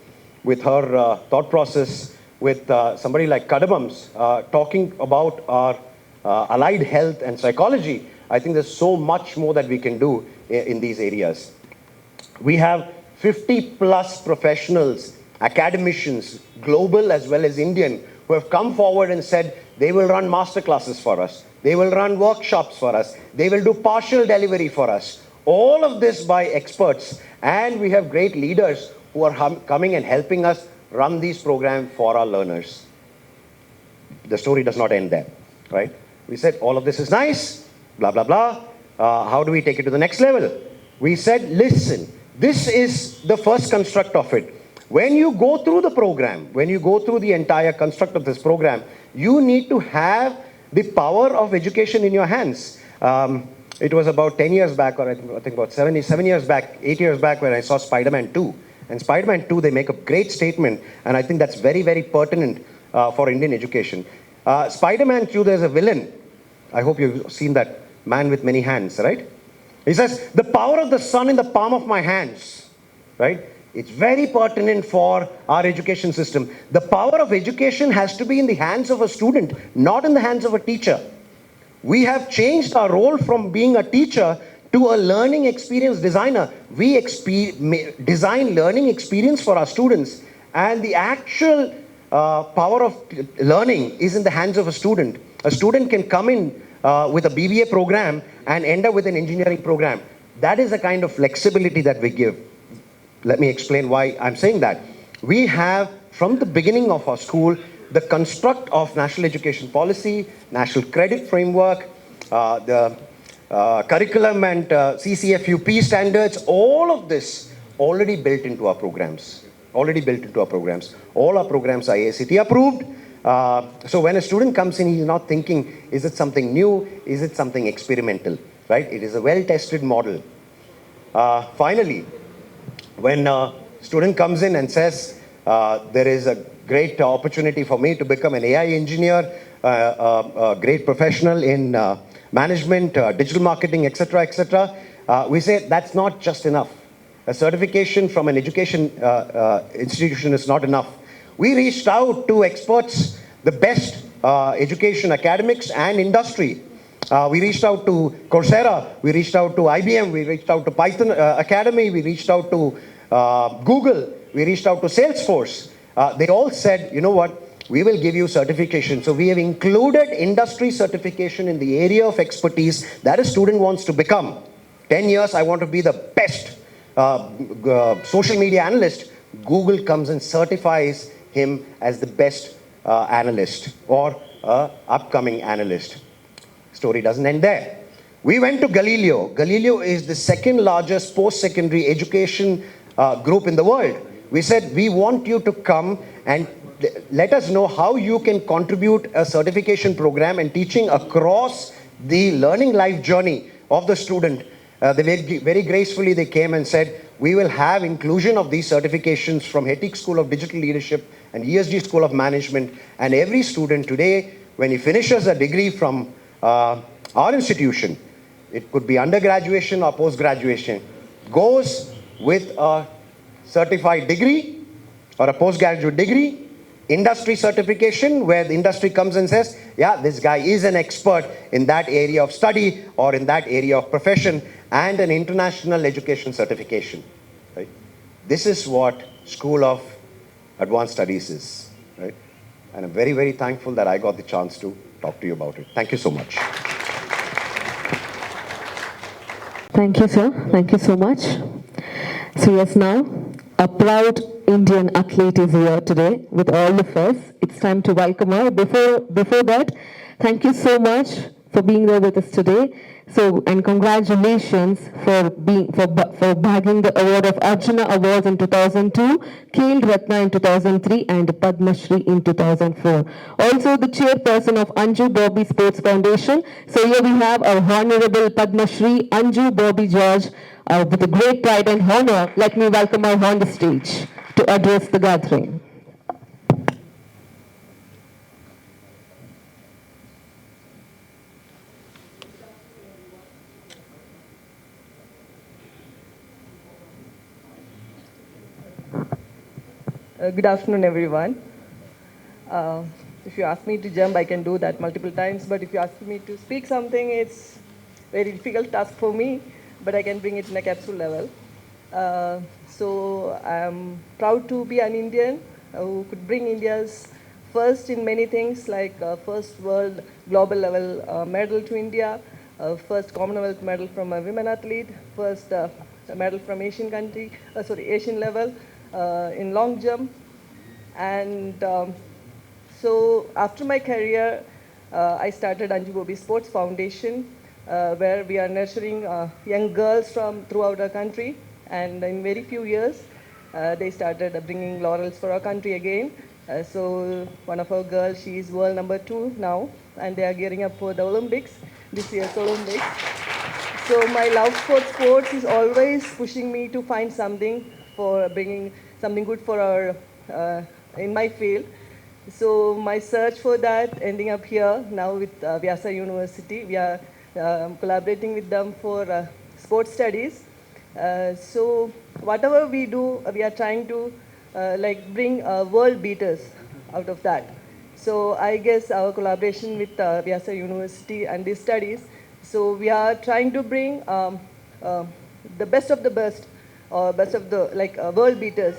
with her thought process, with somebody like Kadabam's talking about our allied health and psychology. I think there's so much more that we can do in these areas. We have 50 plus professionals, academicians, global as well as Indian, who have come forward and said they will run master classes for us. They will run workshops for us. They will do partial delivery for us. All of this by experts. And we have great leaders who are coming and helping us run these programs for our learners. The story does not end there, right? We said all of this is nice, blah, blah, blah. How do we take it to the next level? We said, listen, this is the first construct of it. When you go through the program, when you go through the entire construct of this program, you need to have the power of education in your hands. It was about 10 years back, or I think about 7 years back, 8 years back, when I saw Spider-Man 2. And Spider-Man 2, they make a great statement, and I think that's very, very pertinent for Indian education. Spider-Man 2, there's a villain. I hope you've seen that man with many hands, right? He says, the power of the sun in the palm of my hands, right? It's very pertinent for our education system. The power of education has to be in the hands of a student, not in the hands of a teacher. We have changed our role from being a teacher to a learning experience designer. We design learning experience for our students, and the actual power of learning is in the hands of a student. A student can come in with a BBA program and end up with an engineering program. That is the kind of flexibility that we give. Let me explain why I'm saying that. We have, from the beginning of our school, the construct of National Education Policy, National Credit Framework, the curriculum and CCFUP standards, all of this already built into our programs. Already built into our programs. All our programs are AICTE approved. So when a student comes in, he's not thinking, is it something new? Is it something experimental? Right? It is a well-tested model. Finally, when a student comes in and says, there is a great opportunity for me to become an AI engineer, a great professional in management, digital marketing, etc., we say that's not just enough. A certification from an education institution is not enough. We reached out to experts, the best education academics and industry. We reached out to Coursera, we reached out to IBM, we reached out to Python Academy, we reached out to Google, we reached out to Salesforce. They all said, you know what, we will give you certification. So we have included industry certification in the area of expertise that a student wants to become. 10 years, I want to be the best social media analyst. Google comes and certifies him as the best analyst or upcoming analyst. Story doesn't end there. We went to Galileo. Galileo is the second largest post-secondary education group in the world. We said, we want you to come and let us know how you can contribute a certification program and teaching across the learning life journey of the student. Very gracefully, they came and said, we will have inclusion of these certifications from Hetik School of Digital Leadership and ESG School of Management. And every student today, when he finishes a degree from our institution, it could be undergraduation or post-graduation, goes with a certified degree or a postgraduate degree, industry certification where the industry comes and says, yeah, this guy is an expert in that area of study or in that area of profession, and an international education certification. Right? This is what School of Advanced Studies is. Right? And I'm very, very thankful that I got the chance to talk to you about it. Thank you so much. Thank you, sir. Thank you so much. So yes, now a proud Indian athlete is here today with all of us. It's time to welcome her. Before that, thank you so much for being there with us today. So, and congratulations for bagging the award of Arjuna Awards in 2002, Khel Ratna in 2003, and Padma Shri in 2004. Also, the chairperson of Anju Bobby Sports Foundation. So here we have our Honorable Padma Shri Anju Bobby George with a great pride and honor. Let me welcome her on the stage to address the gathering. Good afternoon, everyone. If you ask me to jump, I can do that multiple times. But if you ask me to speak something, it's very difficult task for me. But I can bring it in a capsule level. So I'm proud to be an Indian who could bring India's first in many things, like first world global level medal to India, first Commonwealth medal from a women athlete, first medal from Asian level. In long jump. And so after my career, I started Anju Bobby Sports Foundation, where we are nurturing young girls from throughout our country. And in very few years, they started bringing laurels for our country again. So one of our girls, she is world number 2 now, and they are gearing up for the Olympics, this year's Olympics. So my love for sports is always pushing me to find something for bringing something good for our, in my field. So my search for that ending up here now with S-VYASA University. We are collaborating with them for sports studies. So whatever we do, we are trying to bring world beaters out of that. So I guess our collaboration with S-VYASA University and these studies, so we are trying to bring the best of the best, or best of the world beaters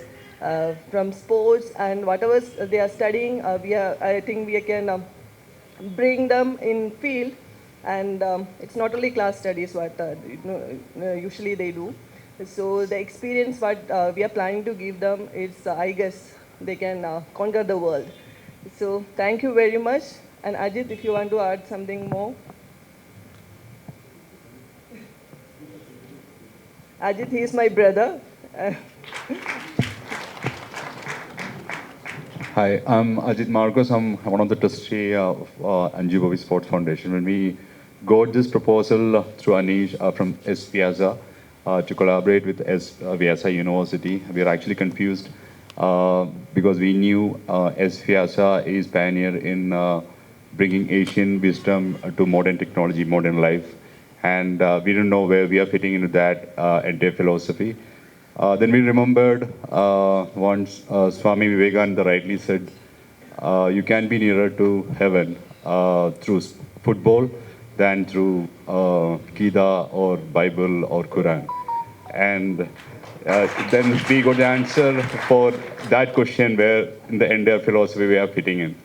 from sports and whatever they are studying. I think we can bring them in field, and it's not only class studies what usually they do. So the experience what we are planning to give them is, I guess, they can conquer the world. So thank you very much. And Ajit, if you want to add something more. Ajit, he is my brother. Hi, I'm Ajit Marcos. I'm one of the trustees of Anju Bobby Sports Foundation. When we got this proposal through Anish from S-VYASA to collaborate with S-VYASA University, we are actually confused because we knew S-VYASA is pioneer in bringing Asian wisdom to modern technology, modern life. And we didn't know where we are fitting into that entire philosophy. Then we remembered once Swami Vivekananda rightly said, you can be nearer to heaven through football than through Gita or Bible or Quran. And then we got the answer for that question where in the entire philosophy we are fitting in.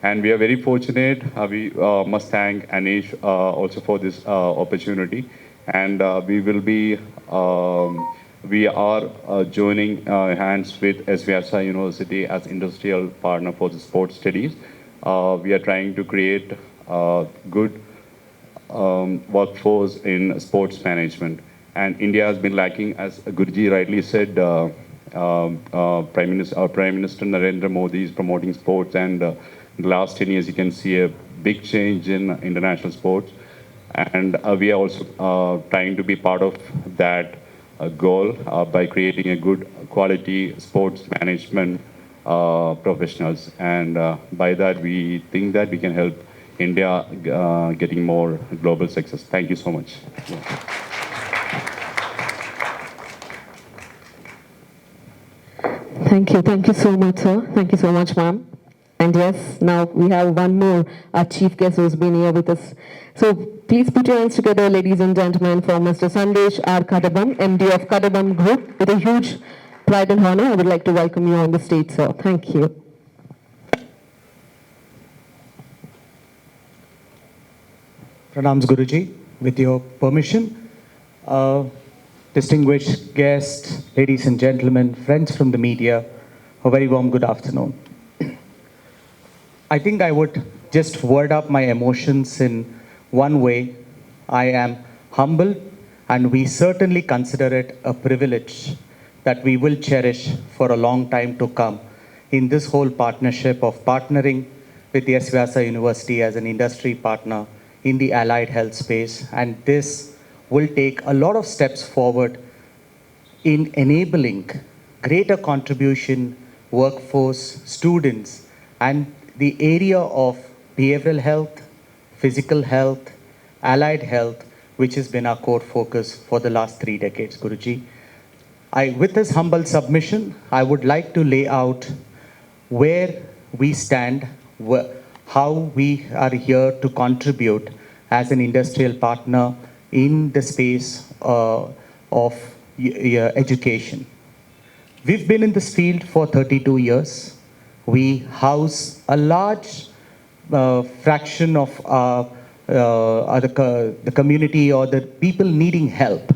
And we are very fortunate. We must thank Anish also for this opportunity. And we are joining hands with S-VYASA University as industrial partner for the sports studies. We are trying to create good workforce in sports management. And India has been lacking, as Guruji rightly said, Prime Minister Nagendra Modi is promoting sports, and in the last 10 years, you can see a big change in international sports. And we are also trying to be part of that goal by creating a good quality sports management professionals. And by that, we think that we can help India getting more global success. Thank you so much. Thank you so much, sir. Thank you so much, ma'am. And yes, now we have one more, our chief guest who's been here with us. So please put your hands together, ladies and gentlemen, for Mr. Sandesh R. Kadabam, MD of Kadabam Group. With a huge pride and honor, I would like to welcome you on the stage, sir. Thank you. Pranams Guruji, with your permission. Distinguished guests, ladies and gentlemen, friends from the media, a very warm good afternoon. I think I would just word up my emotions in one way. I am humble, and we certainly consider it a privilege that we will cherish for a long time to come in this whole partnership of partnering with the S-VYASA University as an industry partner in the allied health space. And this will take a lot of steps forward in enabling greater contribution, workforce, students, and the area of behavioral health, physical health, allied health, which has been our core focus for the last 3 decades, Guruji. With this humble submission, I would like to lay out where we stand, how we are here to contribute as an industrial partner in the space of education. We've been in this field for 32 years. We house a large fraction of the community or the people needing help.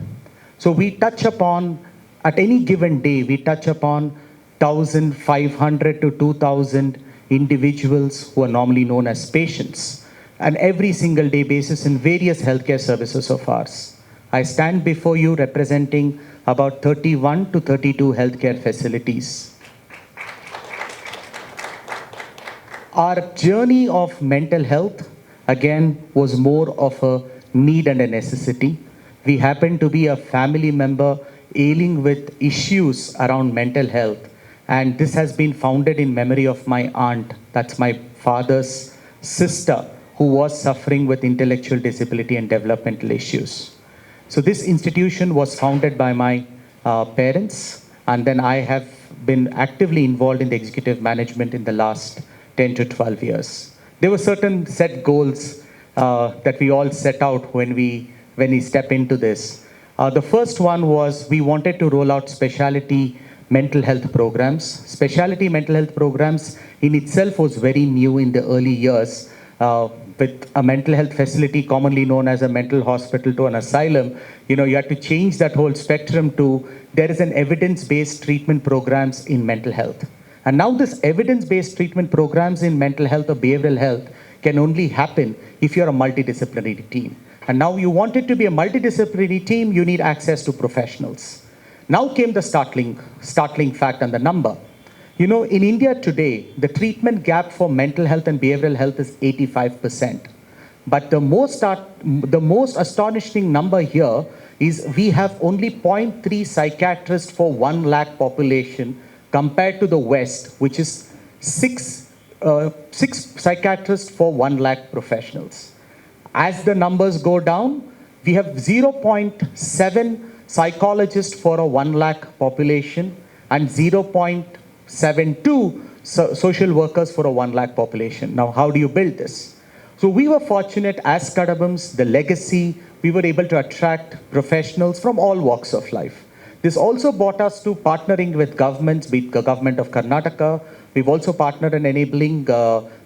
So we touch upon, at any given day, we touch upon 1,500 to 2,000 individuals who are normally known as patients, and every single day basis in various healthcare services of ours. I stand before you representing about 31 to 32 healthcare facilities. Our journey of mental health, again, was more of a need and a necessity. We happen to be a family member ailing with issues around mental health. And this has been founded in memory of my aunt, that's my father's sister, who was suffering with intellectual disability and developmental issues. So this institution was founded by my parents, and then I have been actively involved in the executive management in the last 10 to 12 years. There were certain set goals that we all set out when we step into this. The first one was we wanted to roll out specialty mental health programs. Specialty mental health programs in itself was very new in the early years. With a mental health facility commonly known as a mental hospital to an asylum, you had to change that whole spectrum to there is an evidence-based treatment programs in mental health. And now this evidence-based treatment programs in mental health or behavioral health can only happen if you're a multidisciplinary team. And now you want it to be a multidisciplinary team, you need access to professionals. Now came the startling fact and the number. In India today, the treatment gap for mental health and behavioral health is 85%. But the most astonishing number here is we have only 0.3 psychiatrists for 1 lakh population compared to the West, which is 6 psychiatrists for 1 lakh professionals. As the numbers go down, we have 0.7 psychologists for a 1 lakh population and 0.72 social workers for a 1 lakh population. Now, how do you build this? So we were fortunate as Kadabams, the legacy, we were able to attract professionals from all walks of life. This also brought us to partnering with governments, be it the government of Karnataka. We've also partnered in enabling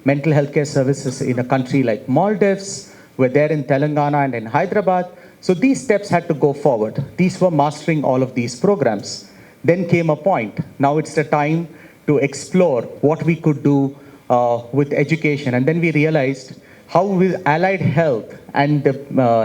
mental health care services in a country like Maldives. We're there in Telangana and in Hyderabad. So these steps had to go forward. These were mastering all of these programs. Then came a point. Now it's the time to explore what we could do with education. And then we realized how with allied health and the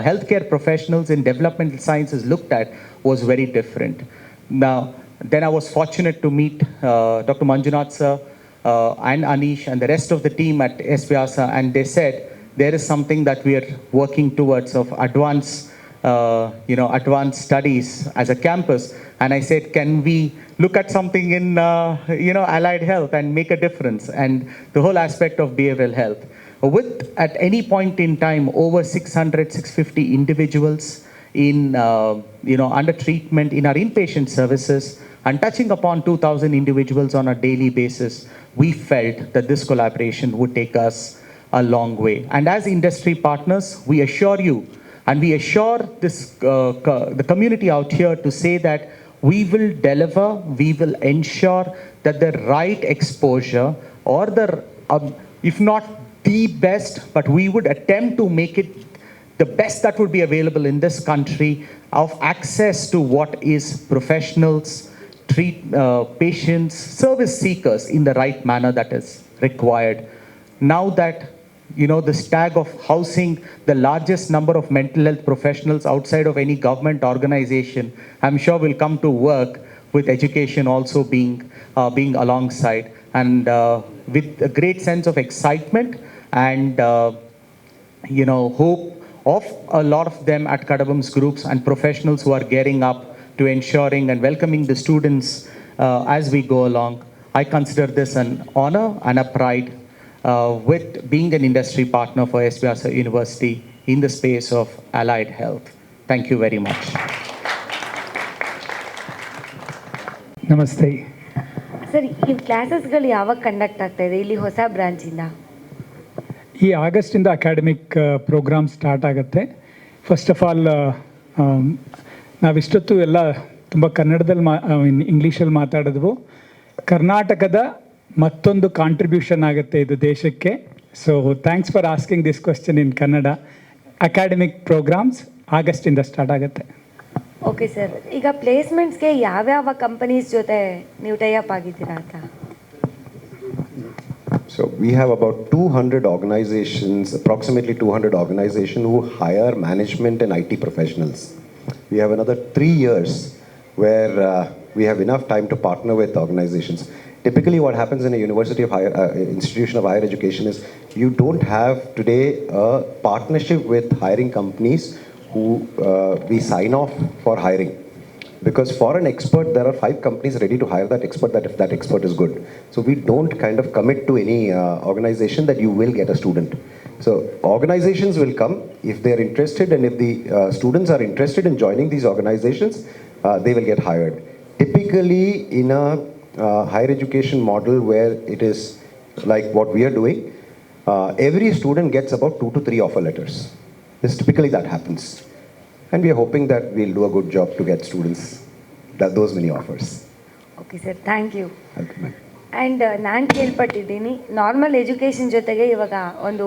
healthcare professionals in developmental sciences looked at was very different. Now, then I was fortunate to meet Dr. Manjunath sir and Anish and the rest of the team at S-VYASA, and they said there is something that we are working towards of advanced studies as a campus. And I said, can we look at something in, allied health and make a difference and the whole aspect of behavioral health. with at any point in time over 600, 650 individuals in, under treatment in our inpatient services and touching upon 2,000 individuals on a daily basis, we felt that this collaboration would take us a long way. And as industry partners, we assure you and we assure the community out here to say that we will deliver, we will ensure that the right exposure or if not the best, but we would attempt to make it the best that would be available in this country of access to what is professionals, patients, service seekers in the right manner that is required. Now that this tag of housing the largest number of mental health professionals outside of any government organization, I'm sure will come to work with education also being alongside, and with a great sense of excitement and hope of a lot of them at Kadabam's groups and professionals who are gearing up to ensuring and welcoming the students as we go along. I consider this an honor and a pride with being an industry partner for S-VYASA University in the space of allied health. Thank you very much. ನಮಸ್ತೆ sir, ಈ ಕ್ಲಾಸಸ್ಗಳು ಯಾವಾಗ conduct ಆಗ್ತಾ ಇದೆ ಇಲ್ಲಿ ಹೊಸ ಬ್ರಾಂಚಿಂದ? ಈ ಆಗಸ್ಟಿಂದ academic program start ಆಗುತ್ತೆ. First of all ನಾವಿಷ್ಟೊತ್ತು ಎಲ್ಲ ತುಂಬ ಕನ್ನಡದಲ್ಲಿ ಇಂಗ್ಲೀಷಲ್ಲಿ ಮಾತಾಡಿದ್ವು. ಕರ್ನಾಟಕದ ಮತ್ತೊಂದು ಕಾಂಟ್ರಿಬ್ಯೂಷನ್ ಆಗುತ್ತೆ ಇದು ದೇಶಕ್ಕೆ. So thanks for asking this question in Kannada. Academic programmes ಆಗಸ್ಟಿಂದ ಸ್ಟಾರ್ಟ್ ಆಗುತ್ತೆ. ಓಕೆ ಸರ್, ಈಗ ಪ್ಲೇಸ್ಮೆಂಟ್ಸ್ಗೆ ಯಾವ್ಯಾವ ಕಂಪನೀಸ್ ಜೊತೆ ನೀವು ಟೈ ಅಪ್ ಆಗಿದ್ದೀರಾ ಅಂತ? So we have about 200 organizations, approximately 200 organizations who hire management and IT professionals. We have another 3 years where we have enough time to partner with organizations. Typically what happens in a university of institution of higher education is you don't have today a partnership with hiring companies who we sign off for hiring. Because for an expert, there are 5 companies ready to hire that expert if that expert is good. So we don't kind of commit to any organization that you will get a student. So organizations will come if they are interested, and if the students are interested in joining these organizations, they will get hired. Typically in a higher education model where it is like what we are doing, every student gets about 2 to 3 offer letters. Typically that happens. And we are hoping that we'll do a good job to get students those many offers. Okay sir, thank you. And ನಾನು ಕೇಳ್ಪಟ್ಟಿದ್ದೀನಿ normal education ಜೊತೆಗೆ ಇವಾಗ ಒಂದು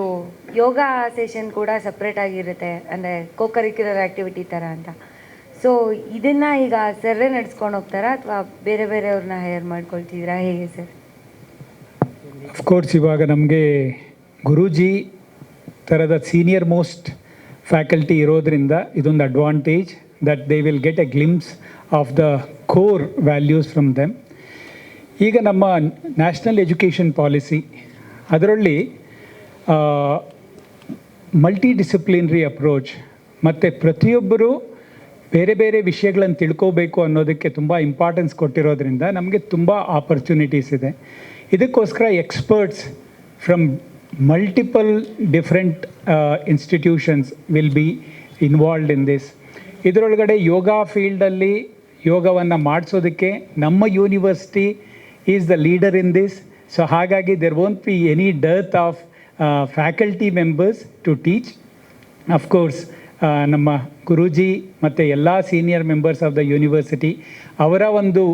ಯೋಗ session ಕೂಡ separate ಆಗಿರುತ್ತೆ, ಅಂದರೆ co-curricular activity ಥರ ಅಂತ. ಸೊ ಇದನ್ನು ಈಗ ಸರ್ರೇ ನಡೆಸ್ಕೊಂಡು ಹೋಗ್ತಾರಾ ಅಥವಾ ಬೇರೆ ಬೇರೆಯವ್ರನ್ನ ಹೈಯರ್ ಮಾಡ್ಕೊಳ್ತಿದ್ದೀರಾ, ಹೇಗೆ ಸರ್? ಅಫ್ಕೋರ್ಸ್ ಇವಾಗ ನಮಗೆ ಗುರೂಜಿ ಥರದ ಸೀನಿಯರ್ ಮೋಸ್ಟ್ ಫ್ಯಾಕಲ್ಟಿ ಇರೋದ್ರಿಂದ ಇದೊಂದು advantage that they will get A glimpse of the core values from them. ಈಗ ನಮ್ಮ ನ್ಯಾಷನಲ್ ಎಜುಕೇಷನ್ ಪಾಲಿಸಿ ಅದರಲ್ಲಿ ಮಲ್ಟಿ ಡಿಸಿಪ್ಲಿನರಿ ಅಪ್ರೋಚ್ ಮತ್ತು ಪ್ರತಿಯೊಬ್ಬರು ಬೇರೆ ಬೇರೆ ವಿಷಯಗಳನ್ನು ತಿಳ್ಕೋಬೇಕು ಅನ್ನೋದಕ್ಕೆ ತುಂಬ ಇಂಪಾರ್ಟೆನ್ಸ್ ಕೊಟ್ಟಿರೋದ್ರಿಂದ ನಮಗೆ ತುಂಬ ಆಪರ್ಚುನಿಟೀಸ್ ಇದೆ. ಇದಕ್ಕೋಸ್ಕರ experts from multiple different institutions will be involved in this. ಇದರೊಳಗಡೆ ಯೋಗ ಫೀಲ್ಡಲ್ಲಿ ಯೋಗವನ್ನು ಮಾಡಿಸೋದಕ್ಕೆ ನಮ್ಮ university is the leader in this. So ಹಾಗಾಗಿ there won't be any dearth of faculty members to teach. Of course ನಮ್ಮ ಗುರೂಜಿ ಮತ್ತು ಎಲ್ಲ senior members of the university ಅವರ ಒಂದು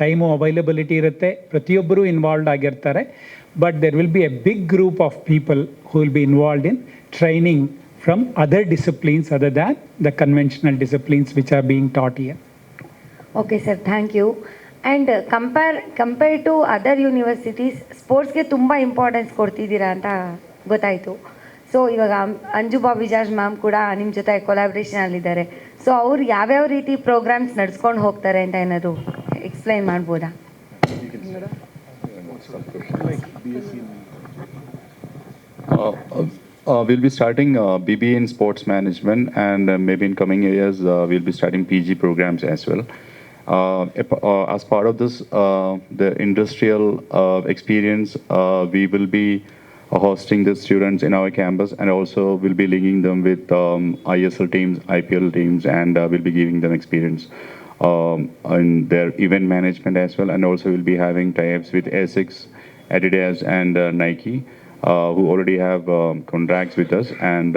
ಟೈಮು ಅವೈಲಬಿಲಿಟಿ ಇರುತ್ತೆ, ಪ್ರತಿಯೊಬ್ಬರೂ ಇನ್ವಾಲ್ವ್ಡ್ ಆಗಿರ್ತಾರೆ. But there will be a big group of people who will be involved in training from other disciplines other than the conventional disciplines which are being taught here. Okay sir, thank you. And compared to other universities, ಸ್ಪೋರ್ಟ್ಸ್ಗೆ ತುಂಬ importance ಕೊಡ್ತಿದ್ದೀರಾ ಅಂತ ಗೊತ್ತಾಯಿತು. So ಇವಾಗ Anju Bobby George ma'am ಕೂಡ ನಿಮ್ಮ ಜೊತೆ ಕೊಲಾಬ್ರೇಷನಲ್ಲಿದ್ದಾರೆ. So ಅವ್ರು ಯಾವ್ಯಾವ ರೀತಿ ಪ್ರೋಗ್ರಾಮ್ಸ್ ನಡ್ಸ್ಕೊಂಡು ಹೋಗ್ತಾರೆ ಅಂತ ಏನಾದರೂ ಎಕ್ಸ್ಪ್ಲೈನ್ ಮಾಡ್ಬೋದಾ? We'll be starting BBA in sports management, and maybe in coming years we'll be starting PG programs as well. As part of this, the industrial experience, we will be hosting the students in our campus, and also we'll be linking them with ISL teams, IPL teams, and we'll be giving them experience in their event management as well. And also we'll be having tie-ups with Asics, Adidas, and Nike, who already have contracts with us, and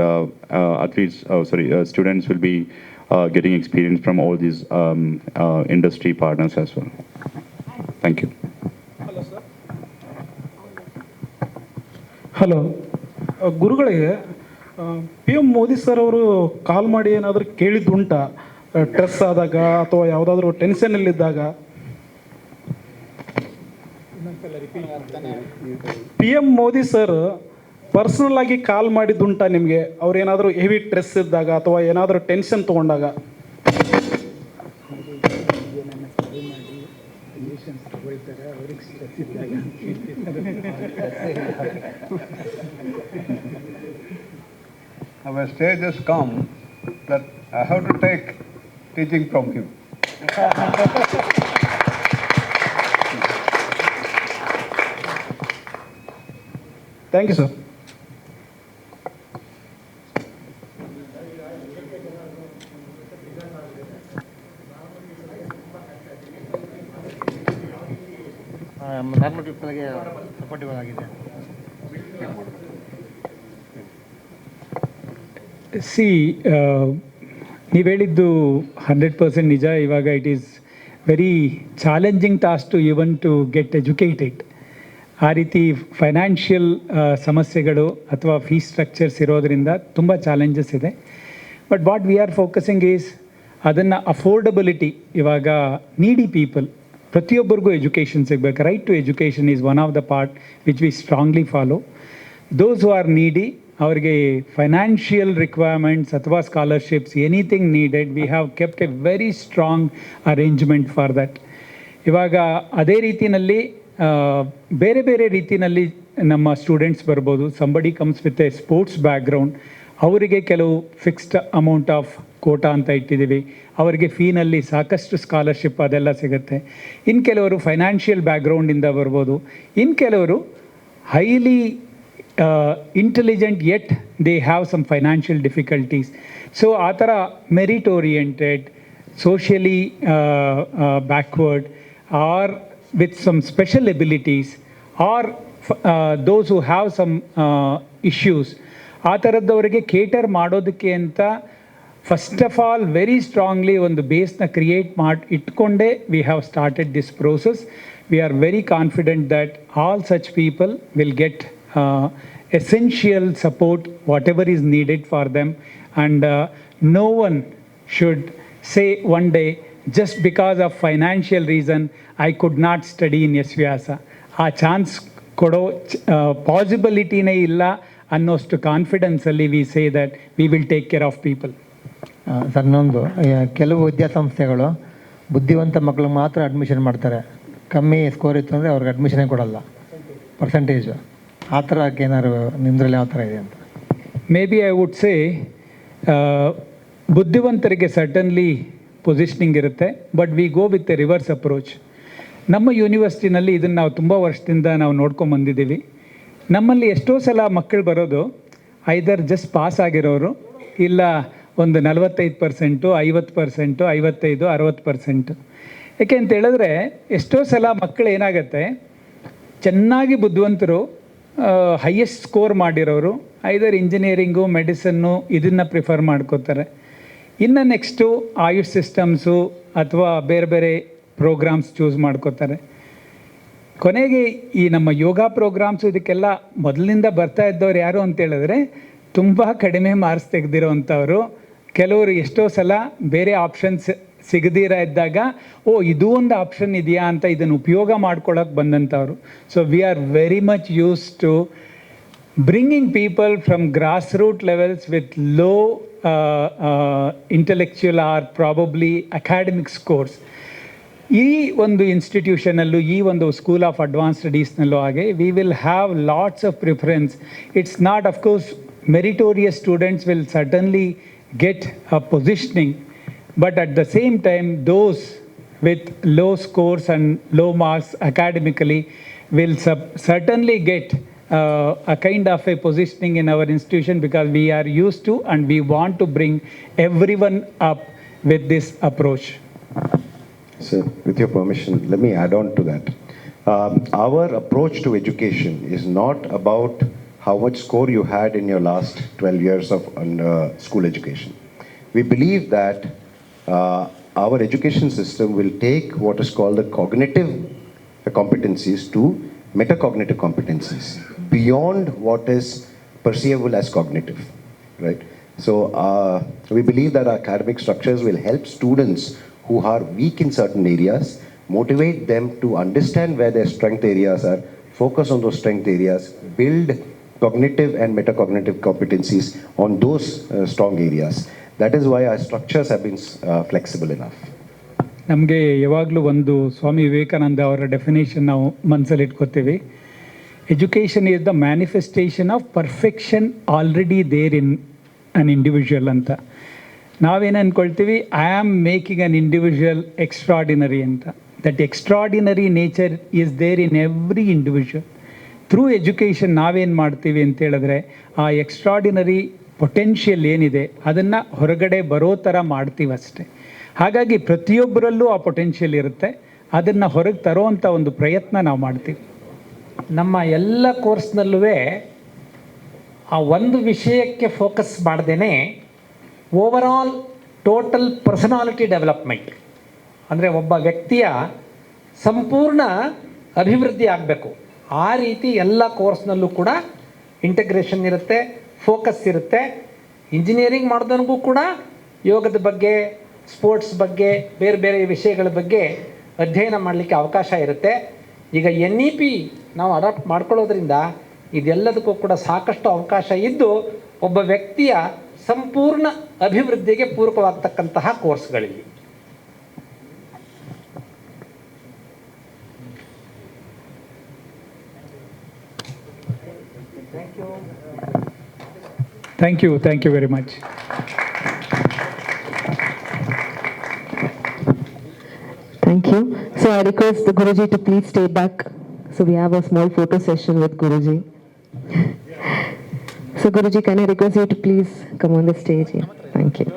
students will be getting experience from all these industry partners as well. Thank you. Hello ಗುರುಗಳಿಗೆ P M Modi sir ಅವರು call ಮಾಡಿ ಏನಾದರೂ ಕೇಳಿದ್ದುಂಟಾ stress ಆದಾಗ ಅಥವಾ ಯಾವುದಾದ್ರೂ ಟೆನ್ಷನಲ್ಲಿದ್ದಾಗ? P M Modi sir personal ಆಗಿ ಕಾಲ್ ಮಾಡಿದ್ದುಂಟಾ ನಿಮಗೆ? ಅವ್ರು ಏನಾದರೂ ಹೆವಿ ಸ್ಟ್ರೆಸ್ ಇದ್ದಾಗ ಅಥವಾ ಏನಾದರೂ ಟೆನ್ಷನ್ ತೊಗೊಂಡಾಗ? Now a stage has come that I have to take teaching from him. Thank you, sir. Normal ಪೀಪಲ್ಗೆ ಸಪೋರ್ಟಿವ್ ಆಗಿದೆ. ಸಿ ನೀವು ಹೇಳಿದ್ದು 100% ನಿಜ. ಇವಾಗ it is very challenging task to even to get educated. ಆ ರೀತಿ ಫೈನಾನ್ಷಿಯಲ್ ಸಮಸ್ಯೆಗಳು ಅಥವಾ ಫೀಸ್ ಸ್ಟ್ರಕ್ಚರ್ಸ್ ಇರೋದರಿಂದ ತುಂಬ ಚಾಲೆಂಜಸ್ ಇದೆ. But what we are focusing is ಅದನ್ನು ಅಫೋರ್ಡಬಿಲಿಟಿ. ಇವಾಗ ನೀಡಿ ಪೀಪಲ್ ಪ್ರತಿಯೊಬ್ಬರಿಗೂ ಎಜುಕೇಷನ್ ಸಿಗಬೇಕು. Right to education is one of the part which we strongly follow. Those who are needy, ಅವರಿಗೆ ಫೈನಾನ್ಷಿಯಲ್ ರಿಕ್ವೈರ್ಮೆಂಟ್ಸ್ ಅಥವಾ scholarships anything needed, we have kept a very strong arrangement for that. ಇವಾಗ ಅದೇ ರೀತಿಯಲ್ಲಿ ಬೇರೆ ಬೇರೆ ರೀತಿಯಲ್ಲಿ ನಮ್ಮ ಸ್ಟೂಡೆಂಟ್ಸ್ ಬರ್ಬೋದು. Somebody comes with a sports background, ಅವರಿಗೆ ಕೆಲವು ಫಿಕ್ಸ್ಡ್ ಅಮೌಂಟ್ ಆಫ್ ಕೋಟಾ ಅಂತ ಇಟ್ಟಿದ್ದೀವಿ. ಅವರಿಗೆ ಫೀನಲ್ಲಿ ಸಾಕಷ್ಟು ಸ್ಕಾಲರ್ಶಿಪ್ ಅದೆಲ್ಲ ಸಿಗುತ್ತೆ. ಇನ್ನು ಕೆಲವರು ಫೈನಾನ್ಷಿಯಲ್ ಬ್ಯಾಕ್ಗ್ರೌಂಡಿಂದ ಬರ್ಬೋದು. ಇನ್ನು ಕೆಲವರು highly intelligent yet they have some financial difficulties. So ಆ ಥರ merit oriented, socially backward, or with some special abilities, or those who have some issues, ಆ ಥರದ್ದವರಿಗೆ ಕೇಟರ್ ಮಾಡೋದಕ್ಕೆ ಅಂತ first of all very strongly ಒಂದು ಬೇಸ್ನ ಕ್ರಿಯೇಟ್ ಮಾಡಿ ಇಟ್ಕೊಂಡೇ we have started this process. We are very confident that all such people will get essential support whatever is needed for them, and no one should say one day just because of financial reason I could not study in S-VYASA. ಆ chance ಕೊಡೋ ಪಾಸಿಬಿಲಿಟಿನೇ ಇಲ್ಲ ಅನ್ನೋಷ್ಟು ಕಾನ್ಫಿಡೆನ್ಸಲ್ಲಿ we say that we will take care of people. Sir, ಇನ್ನೊಂದು, ಕೆಲವು ವಿದ್ಯಾಸಂಸ್ಥೆಗಳು ಬುದ್ಧಿವಂತ ಮಕ್ಕಳಿಗೆ ಮಾತ್ರ ಅಡ್ಮಿಷನ್ ಮಾಡ್ತಾರೆ. ಕಮ್ಮಿ ಸ್ಕೋರ್ ಇತ್ತು ಅಂದರೆ ಅವ್ರಿಗೆ ಅಡ್ಮಿಷನೇ ಕೊಡಲ್ಲ, ಪರ್ಸೆಂಟೇಜು. ಆ ಥರ ಏನಾದ್ರು ನಿಮ್ಮದ್ರಲ್ಲಿ ಯಾವ ಥರ ಇದೆ ಅಂತ? Maybe I would say ಬುದ್ಧಿವಂತರಿಗೆ ಸರ್ಟನ್ಲಿ ಪೊಸಿಷನಿಂಗ್ ಇರುತ್ತೆ, but we go with a reverse approach. ನಮ್ಮ ಯೂನಿವರ್ಸಿಟಿನಲ್ಲಿ ಇದನ್ನು ನಾವು ತುಂಬ ವರ್ಷದಿಂದ ನಾವು ನೋಡ್ಕೊಂಬಂದಿದ್ದೀವಿ. ನಮ್ಮಲ್ಲಿ ಎಷ್ಟೋ ಸಲ ಮಕ್ಕಳು ಬರೋದು ಐದರ್ ಜಸ್ಟ್ ಪಾಸ್ ಆಗಿರೋರು, ಇಲ್ಲ ಒಂದು 45%, 50%, 55, 60%. ಯಾಕೆ ಅಂತ ಹೇಳಿದ್ರೆ ಎಷ್ಟೋ ಸಲ ಮಕ್ಕಳು ಏನಾಗುತ್ತೆ, ಚೆನ್ನಾಗಿ ಬುದ್ಧಿವಂತರು, ಹೈಯೆಸ್ಟ್ ಸ್ಕೋರ್ ಮಾಡಿರೋರು ಐದರ್ ಇಂಜಿನಿಯರಿಂಗು, ಮೆಡಿಸನ್ನು ಇದನ್ನು ಪ್ರಿಫರ್ ಮಾಡ್ಕೋತಾರೆ. ಇನ್ನು ನೆಕ್ಸ್ಟು ಆಯುಷ್ ಸಿಸ್ಟಮ್ಸು ಅಥವಾ ಬೇರೆ ಬೇರೆ ಪ್ರೋಗ್ರಾಮ್ಸ್ ಚೂಸ್ ಮಾಡ್ಕೋತಾರೆ. ಕೊನೆಗೆ ಈ ನಮ್ಮ ಯೋಗ ಪ್ರೋಗ್ರಾಮ್ಸು ಇದಕ್ಕೆಲ್ಲ ಮೊದಲಿನಿಂದ ಬರ್ತಾ ಇದ್ದವ್ರು ಯಾರು ಅಂತ ಹೇಳಿದ್ರೆ ತುಂಬ ಕಡಿಮೆ ಮಾರ್ಕ್ಸ್ ತೆಗೆದಿರೋ ಅಂಥವ್ರು. ಕೆಲವರು ಎಷ್ಟೋ ಸಲ ಬೇರೆ ಆಪ್ಷನ್ಸ್ ಸಿಗದಿರ ಇದ್ದಾಗ ಇದು ಒಂದು ಆಪ್ಷನ್ ಇದೆಯಾ ಅಂತ ಇದನ್ನು ಉಪಯೋಗ ಮಾಡ್ಕೊಳ್ಳೋಕೆ ಬಂದಂಥವ್ರು. So we are very much use to bringing people from grassroots levels with low intellectual or probably academic scores. ಈ ಒಂದು ಇನ್ಸ್ಟಿಟ್ಯೂಷನಲ್ಲೂ, ಈ ಒಂದು ಸ್ಕೂಲ್ ಆಫ್ ಅಡ್ವಾನ್ಸ್ ಸ್ಟಡೀಸ್ನಲ್ಲೂ ಹಾಗೆ we will have lots of preference. It's not, of course meritorious students will certainly get a positioning, but at the same time those with low scores and low marks academically will certainly get a kind of a positioning in our institution, because we are used to and we want to bring everyone up with this approach. So, with your permission, let me add on to that. Our approach to education is not about how much score you had in your last 12 years of school education. We believe that our education system will take what is called the cognitive competencies to metacognitive competencies, beyond what is perceivable as cognitive, right? So we believe that our academic structures will help students who are weak in certain areas, motivate them to understand where their strength areas are, focus on those strength areas, build cognitive and metacognitive competencies on those strong areas. That is why our structures have been flexible enough. ನಮಗೆ ಯಾವಾಗಲೂ ಒಂದು ಸ್ವಾಮಿ ವಿವೇಕಾನಂದ ಅವರ definition ನಾವು ಮನಸ್ಸಲ್ಲಿ ಇಟ್ಕೋತೀವಿ. Education is the manifestation of perfection already there in an individual ಅಂತ. ನಾವೇನು ಅಂದ್ಕೊಳ್ತೀವಿ, I am making an individual extraordinary ಅಂತ. That extraordinary nature is there in every individual. Through education ನಾವೇನು ಮಾಡ್ತೀವಿ ಅಂತ ಹೇಳಿದ್ರೆ, ಆ ಎಕ್ಸ್ಟ್ರಾಡಿನರಿ ಪೊಟೆನ್ಷಿಯಲ್ ಏನಿದೆ ಅದನ್ನು ಹೊರಗಡೆ ಬರೋ ಥರ ಮಾಡ್ತೀವಿ ಅಷ್ಟೇ. ಹಾಗಾಗಿ ಪ್ರತಿಯೊಬ್ಬರಲ್ಲೂ ಆ ಪೊಟೆನ್ಷಿಯಲ್ ಇರುತ್ತೆ, ಅದನ್ನು ಹೊರಗೆ ತರೋವಂಥ ಒಂದು ಪ್ರಯತ್ನ ನಾವು ಮಾಡ್ತೀವಿ. ನಮ್ಮ ಎಲ್ಲ ಕೋರ್ಸ್ನಲ್ಲೂ ಆ ಒಂದು ವಿಷಯಕ್ಕೆ ಫೋಕಸ್ ಮಾಡ್ದೇ ಓವರಾಲ್ ಟೋಟಲ್ ಪರ್ಸನಾಲಿಟಿ ಡೆವಲಪ್ಮೆಂಟ್, ಅಂದರೆ ಒಬ್ಬ ವ್ಯಕ್ತಿಯ ಸಂಪೂರ್ಣ ಅಭಿವೃದ್ಧಿ ಆಗಬೇಕು. ಆ ರೀತಿ ಎಲ್ಲ ಕೋರ್ಸ್ನಲ್ಲೂ ಕೂಡ ಇಂಟಗ್ರೇಷನ್ ಇರುತ್ತೆ, ಫೋಕಸ್ ಇರುತ್ತೆ. ಇಂಜಿನಿಯರಿಂಗ್ ಮಾಡಿದವನಿಗೂ ಕೂಡ ಯೋಗದ ಬಗ್ಗೆ, ಸ್ಪೋರ್ಟ್ಸ್ ಬಗ್ಗೆ, ಬೇರೆ ಬೇರೆ ವಿಷಯಗಳ ಬಗ್ಗೆ ಅಧ್ಯಯನ ಮಾಡಲಿಕ್ಕೆ ಅವಕಾಶ ಇರುತ್ತೆ. ಈಗ NEP ನಾವು ಅಡಾಪ್ಟ್ ಮಾಡ್ಕೊಳ್ಳೋದ್ರಿಂದ ಇದೆಲ್ಲದಕ್ಕೂ ಕೂಡ ಸಾಕಷ್ಟು ಅವಕಾಶ ಇದ್ದು ಒಬ್ಬ ವ್ಯಕ್ತಿಯ ಸಂಪೂರ್ಣ ಅಭಿವೃದ್ಧಿಗೆ ಪೂರಕವಾಗ್ತಕ್ಕಂತಹ ಕೋರ್ಸ್ಗಳಿವೆ. Thank you very much. Thank you. So I request the Guruji to please stay back. So we have a small photo session with Guruji. So Guruji, can I request you to please come on the stage here? Thank you.